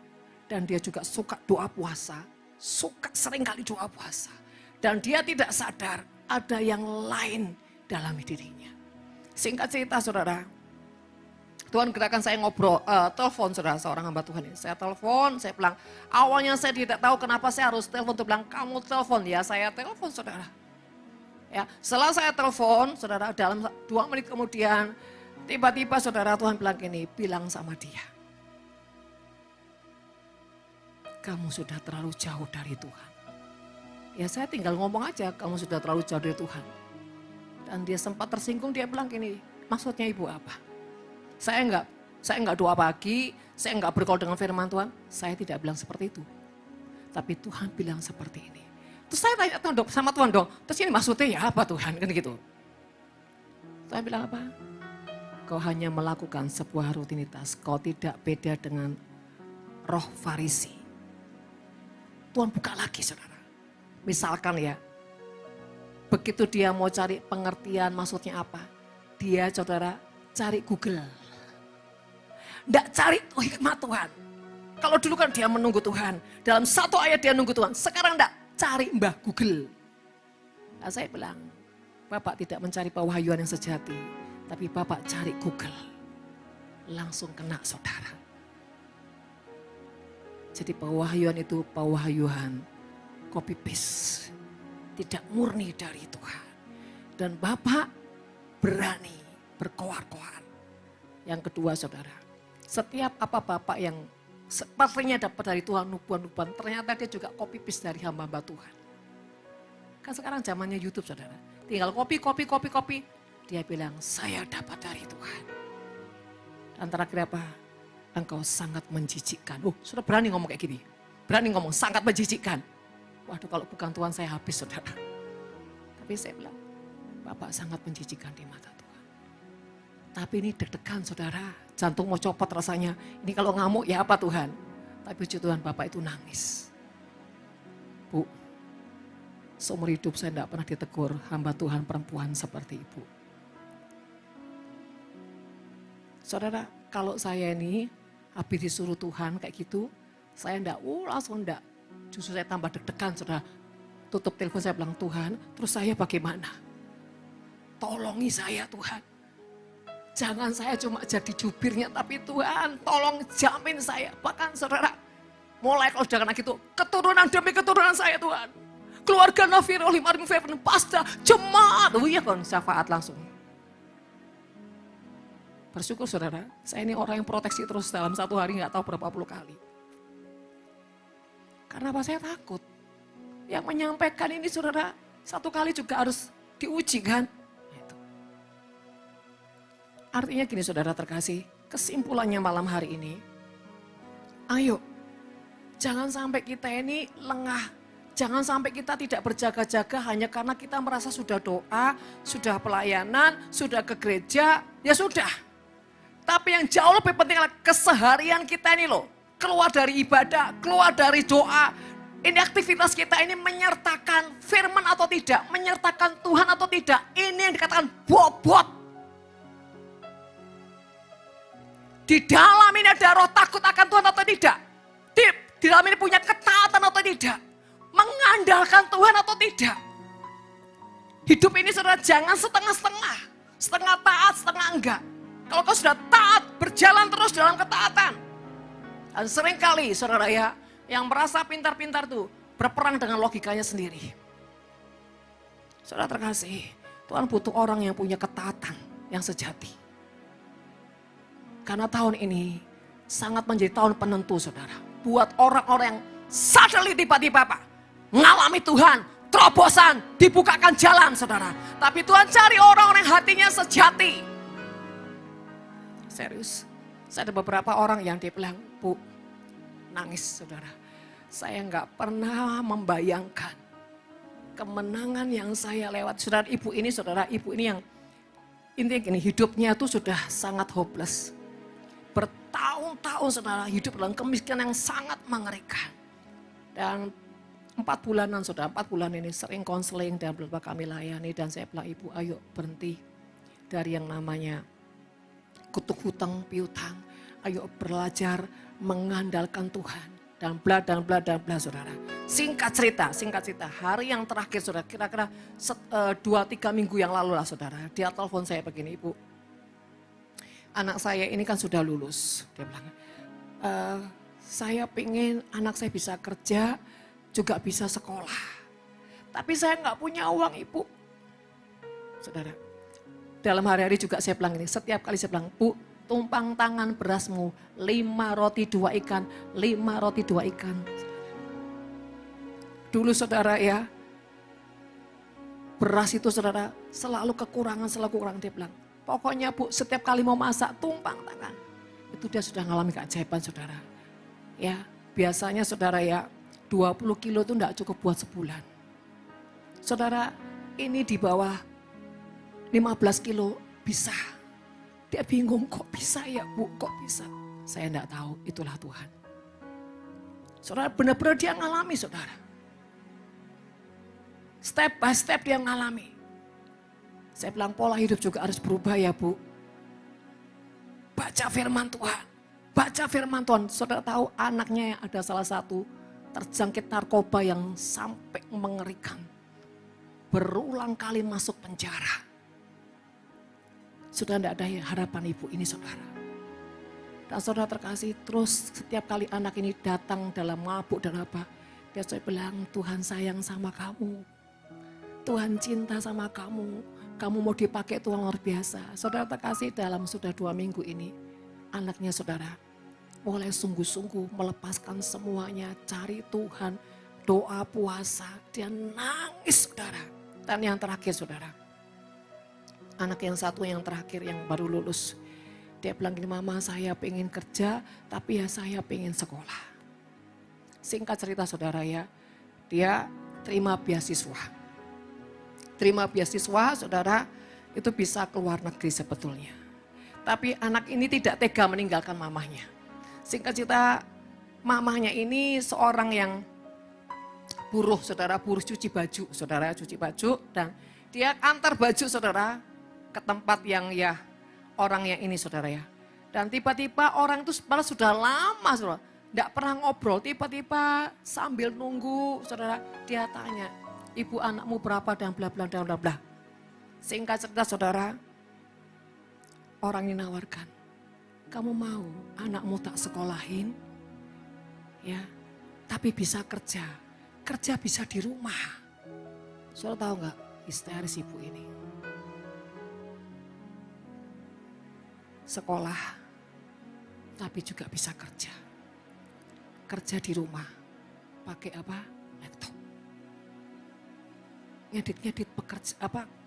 Speaker 1: dan dia juga suka doa puasa, suka seringkali doa puasa. Dan dia tidak sadar ada yang lain dalam dirinya. Singkat cerita saudara, Tuhan gerakan saya ngobrol, telepon saudara, seorang hamba Tuhan ini. Saya telepon, saya bilang, awalnya saya tidak tahu kenapa saya harus telepon. Tuh bilang, kamu telepon ya, saya telepon saudara. Ya, setelah saya telepon saudara, dalam 2 menit kemudian, tiba-tiba saudara Tuhan bilang gini, bilang sama dia, kamu sudah terlalu jauh dari Tuhan. Ya saya tinggal ngomong aja, kamu sudah terlalu jauh dari Tuhan. Dan dia sempat tersinggung, dia bilang gini, maksudnya ibu apa? Saya enggak doa pagi, saya enggak bergaul dengan firman Tuhan, saya tidak bilang seperti itu. Tapi Tuhan bilang seperti ini. Terus saya tanya sama Tuhan dong, terus ini maksudnya ya apa Tuhan? Kan gitu. Tuhan bilang apa? Kau hanya melakukan sebuah rutinitas, kau tidak beda dengan roh Farisi. Tuhan buka lagi saudara. Misalkan ya, begitu dia mau cari pengertian maksudnya apa, dia saudara cari Google. Nggak cari hikmat Tuhan. Kalau dulu kan dia menunggu Tuhan, dalam 1 ayat dia nunggu Tuhan, sekarang nggak cari Mbah Google. Nah, saya bilang, Bapak tidak mencari pewahyuan yang sejati, tapi Bapak cari Google. Langsung kena saudara. Jadi pewahyuan itu pewahyuan copy paste. Tidak murni dari Tuhan. Dan Bapak berani berkoar-koar. Yang kedua saudara, setiap apa Bapak yang sepertinya dapat dari Tuhan nubuan-nubuan, ternyata dia juga copy paste dari hamba-hamba Tuhan. Kan sekarang zamannya YouTube saudara. Tinggal copy. Dia bilang, saya dapat dari Tuhan. Dan terakhir apa? Engkau sangat menjijikkan. Sudah berani ngomong kayak gini. Berani ngomong sangat menjijikkan. Waduh kalau bukan Tuhan saya habis saudara. Tapi saya bilang, Bapak sangat menjijikkan di mata Tuhan. Tapi ini deg-degan saudara, jantung mau copot rasanya. Ini kalau ngamuk ya apa Tuhan. Tapi puji Tuhan Bapak itu nangis. Bu, seumur hidup saya tidak pernah ditegur hamba Tuhan perempuan seperti ibu. Saudara, kalau saya ini habis disuruh Tuhan kayak gitu, saya langsung enggak. Justru saya tambah deg-degan, saudara. Tutup telepon saya bilang, Tuhan, terus saya bagaimana? Tolongi saya Tuhan. Jangan saya cuma jadi jubirnya, tapi Tuhan tolong jamin saya. Bahkan saudara, mulai kalau sudah kena gitu, keturunan demi keturunan saya Tuhan. Keluarga Nafiro, Limarim Feven, Pasta, jemaat. Iya kan, syafaat langsung. Bersyukur saudara, saya ini orang yang proteksi terus dalam 1 hari gak tahu berapa puluh kali. Karena apa? Saya takut. Yang menyampaikan ini saudara, 1 kali juga harus diuji kan. Gitu. Artinya gini saudara terkasih, kesimpulannya malam hari ini, ayo Jangan sampai kita ini lengah. Jangan sampai kita tidak berjaga-jaga hanya karena kita merasa sudah doa, sudah pelayanan, sudah ke gereja, ya sudah. Tapi yang jauh lebih penting adalah keseharian kita ini loh. Keluar dari ibadah, keluar dari doa. Ini aktivitas kita ini menyertakan firman atau tidak, menyertakan Tuhan atau tidak. Ini yang dikatakan bobot. Di dalam ini ada roh takut akan Tuhan atau tidak. Di dalam ini punya ketaatan atau tidak. Mengandalkan Tuhan atau tidak. Hidup ini saudara jangan setengah-setengah. Setengah taat, setengah enggak. Kalau kau sudah taat, berjalan terus dalam ketaatan. Dan seringkali saudara ya, yang merasa pintar-pintar tuh berperang dengan logikanya sendiri. Saudara terkasih, Tuhan butuh orang yang punya ketaatan yang sejati. Karena tahun ini sangat menjadi tahun penentu saudara. Buat orang-orang yang suddenly tiba-tiba Pak, ngalami Tuhan, terobosan, dibukakan jalan saudara. Tapi Tuhan cari orang-orang yang hatinya sejati. Serius, saya ada beberapa orang yang dia bilang, Bu, nangis saudara. Saya nggak pernah membayangkan kemenangan yang saya lewat. Saudara ibu ini yang intinya gini, hidupnya tuh sudah sangat hopeless. Bertahun-tahun saudara hidup dalam kemiskinan yang sangat mengerikan. Dan 4 bulanan saudara, 4 bulan ini sering konseling dan beberapa kami layani. Dan saya bilang, Ibu ayo berhenti dari yang namanya kutuk hutang piutang. Ayo belajar mengandalkan Tuhan. Dan bla saudara. Singkat cerita, hari yang terakhir saudara, kira-kira 2-3 minggu yang lalu lah saudara. Dia telepon saya begini, Ibu, anak saya ini kan sudah lulus. Dia bilang, saya pengen anak saya bisa kerja, juga bisa sekolah. Tapi saya nggak punya uang Ibu. Saudara, dalam hari-hari juga saya bilang ini, setiap kali saya bilang, Bu, tumpang tangan berasmu, 5 roti 2 ikan, 5 roti 2 ikan. Dulu saudara ya, beras itu saudara selalu kekurangan. Dia bilang, pokoknya Bu setiap kali mau masak tumpang tangan. Itu dia sudah mengalami keajaiban saudara. Ya, biasanya saudara ya 20 kilo itu enggak cukup buat sebulan. Saudara, ini di bawah 15 kilo bisa. Dia bingung, kok bisa ya Bu, kok bisa? Saya enggak tahu, itulah Tuhan. Saudara, benar-benar dia ngalami saudara. Step by step dia ngalami. Saya bilang pola hidup juga harus berubah ya Bu. Baca firman Tuhan. Baca firman Tuhan. Saudara tahu anaknya yang ada salah satu terjangkit narkoba yang sampai mengerikan. Berulang kali masuk penjara. Sudah tidak ada harapan ibu ini saudara. Dan saudara terkasih terus setiap kali anak ini datang dalam mabuk dan apa. Dia selalu bilang Tuhan sayang sama kamu. Tuhan cinta sama kamu. Kamu mau dipakai Tuhan luar biasa. Saudara terkasih dalam sudah 2 minggu ini. Anaknya saudara mulai sungguh-sungguh melepaskan semuanya. Cari Tuhan, doa puasa. Dia nangis saudara. Dan yang terakhir saudara. Anak yang satu yang terakhir yang baru lulus. Dia bilang gini, Mama saya pengen kerja tapi ya saya pengen sekolah. Singkat cerita saudara ya, dia terima beasiswa. Terima beasiswa saudara itu bisa keluar negeri sebetulnya. Tapi anak ini tidak tega meninggalkan mamahnya. Singkat cerita mamahnya ini seorang yang buruh saudara, buruh cuci baju saudara, cuci baju. Dan dia antar baju saudara ke tempat yang ya orang yang ini saudara ya. Dan tiba-tiba orang itu malah sudah lama saudara. Tidak pernah ngobrol, tiba-tiba sambil nunggu saudara dia tanya. Ibu anakmu berapa dan bla bla bla bla. Singkat cerita saudara, orang ini nawarkan. Kamu mau anakmu tak sekolahin? Ya, tapi bisa kerja. Kerja bisa di rumah. Saudara tahu nggak histeris ibu ini? Sekolah, tapi juga bisa kerja. Kerja di rumah, pakai apa? Laptop. Ngedit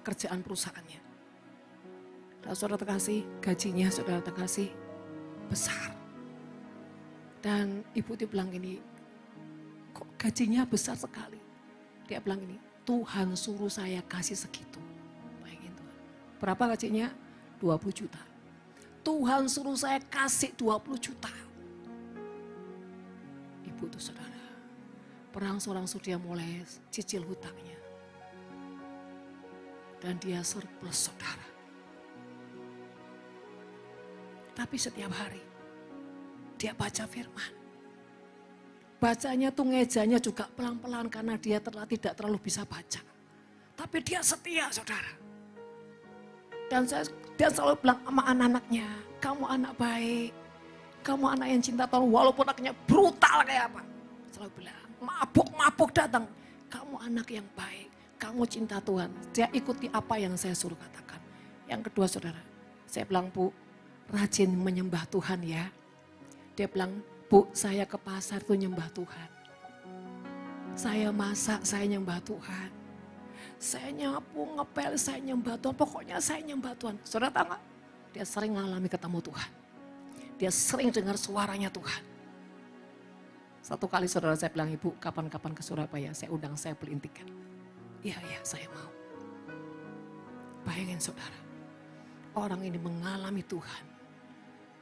Speaker 1: kerjaan perusahaannya. Dan saudara terkasih, gajinya saudara terkasih besar. Dan ibu itu bilang gini, gajinya besar sekali. Dia bilang ini, Tuhan suruh saya kasih segitu. Bayangin Tuhan. Berapa gajinya? 20 juta. Tuhan suruh saya kasih 20 juta. Ibu tuh saudara, berangsur-angsur dia mulai cicil hutangnya. Dan dia surplus saudara. Tapi setiap hari dia baca firman. Bacanya tuh ngejanya juga pelan-pelan karena dia tidak terlalu bisa baca. Tapi dia setia saudara. Dan dia selalu bilang sama anak-anaknya, kamu anak baik. Kamu anak yang cinta Tuhan walaupun anaknya brutal kayak apa. Selalu bilang, mabuk-mabuk datang. Kamu anak yang baik, kamu cinta Tuhan. Dia ikuti apa yang saya suruh katakan. Yang kedua saudara, saya bilang Bu, rajin menyembah Tuhan ya. Dia bilang, Bu, saya ke pasar tuh nyembah Tuhan. Saya masak, saya nyembah Tuhan. Saya nyapu, ngepel, saya nyembah Tuhan. Pokoknya saya nyembah Tuhan. Saudara tahu gak? Dia sering mengalami ketemu Tuhan. Dia sering dengar suaranya Tuhan. Satu kali saudara saya bilang, Ibu kapan-kapan ke Surabaya, saya undang, saya beliin tiket. Iya, saya mau. Bayangin saudara, orang ini mengalami Tuhan.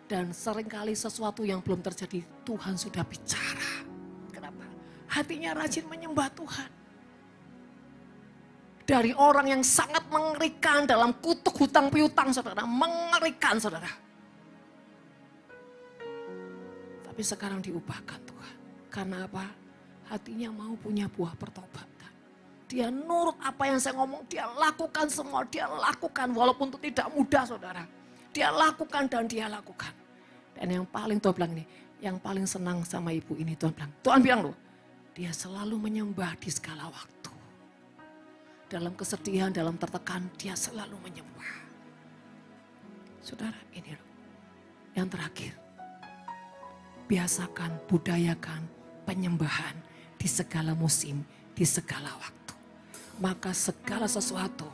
Speaker 1: Dan seringkali sesuatu yang belum terjadi, Tuhan sudah bicara. Kenapa? Hatinya rajin menyembah Tuhan. Dari orang yang sangat mengerikan dalam kutuk hutang piutang saudara. Mengerikan saudara. Tapi sekarang diubahkan Tuhan. Karena apa? Hatinya mau punya buah pertobatan. Dia nurut apa yang saya ngomong, dia lakukan semua, dia lakukan walaupun itu tidak mudah saudara. Dia lakukan dan dia lakukan. Dan yang paling Tuhan bilang ini, yang paling senang sama ibu ini Tuhan bilang loh, dia selalu menyembah di segala waktu. Dalam kesedihan, dalam tertekan, dia selalu menyembah. Saudara ini loh, yang terakhir. Biasakan, budayakan penyembahan di segala musim, di segala waktu. Maka segala sesuatu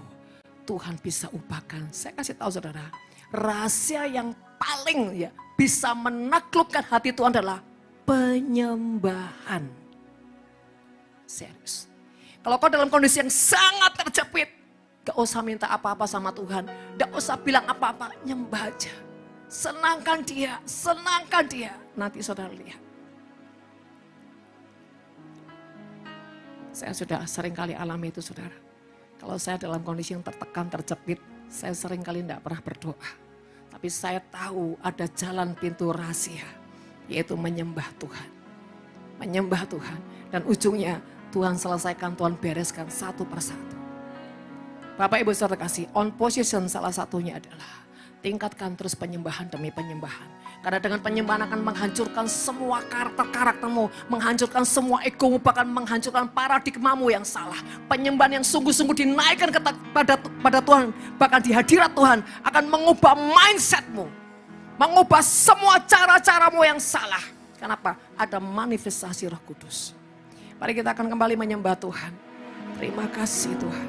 Speaker 1: Tuhan bisa ubahkan. Saya kasih tahu saudara, rahasia yang paling ya bisa menaklukkan hati Tuhan adalah penyembahan. Serius. Kalau kau dalam kondisi yang sangat terjepit, gak usah minta apa-apa sama Tuhan. Gak usah bilang apa-apa, nyembah aja. Senangkan dia, senangkan dia. Nanti saudara lihat. Saya sudah sering kali alami itu saudara. Kalau saya dalam kondisi yang tertekan, terjepit, saya sering kali tidak pernah berdoa. Tapi saya tahu ada jalan pintu rahasia, yaitu menyembah Tuhan. Menyembah Tuhan. Dan ujungnya Tuhan selesaikan, Tuhan bereskan satu persatu. Bapak Ibu saudara kasih, on position salah satunya adalah tingkatkan terus penyembahan demi penyembahan. Karena dengan penyembahan akan menghancurkan semua karaktermu, menghancurkan semua egomu, bahkan menghancurkan paradigmamu yang salah. Penyembahan yang sungguh-sungguh dinaikkan pada Tuhan, bahkan di hadirat Tuhan akan mengubah mindsetmu, mengubah semua cara-caramu yang salah. Kenapa? Ada manifestasi Roh Kudus. Mari kita akan kembali menyembah Tuhan. Terima kasih Tuhan.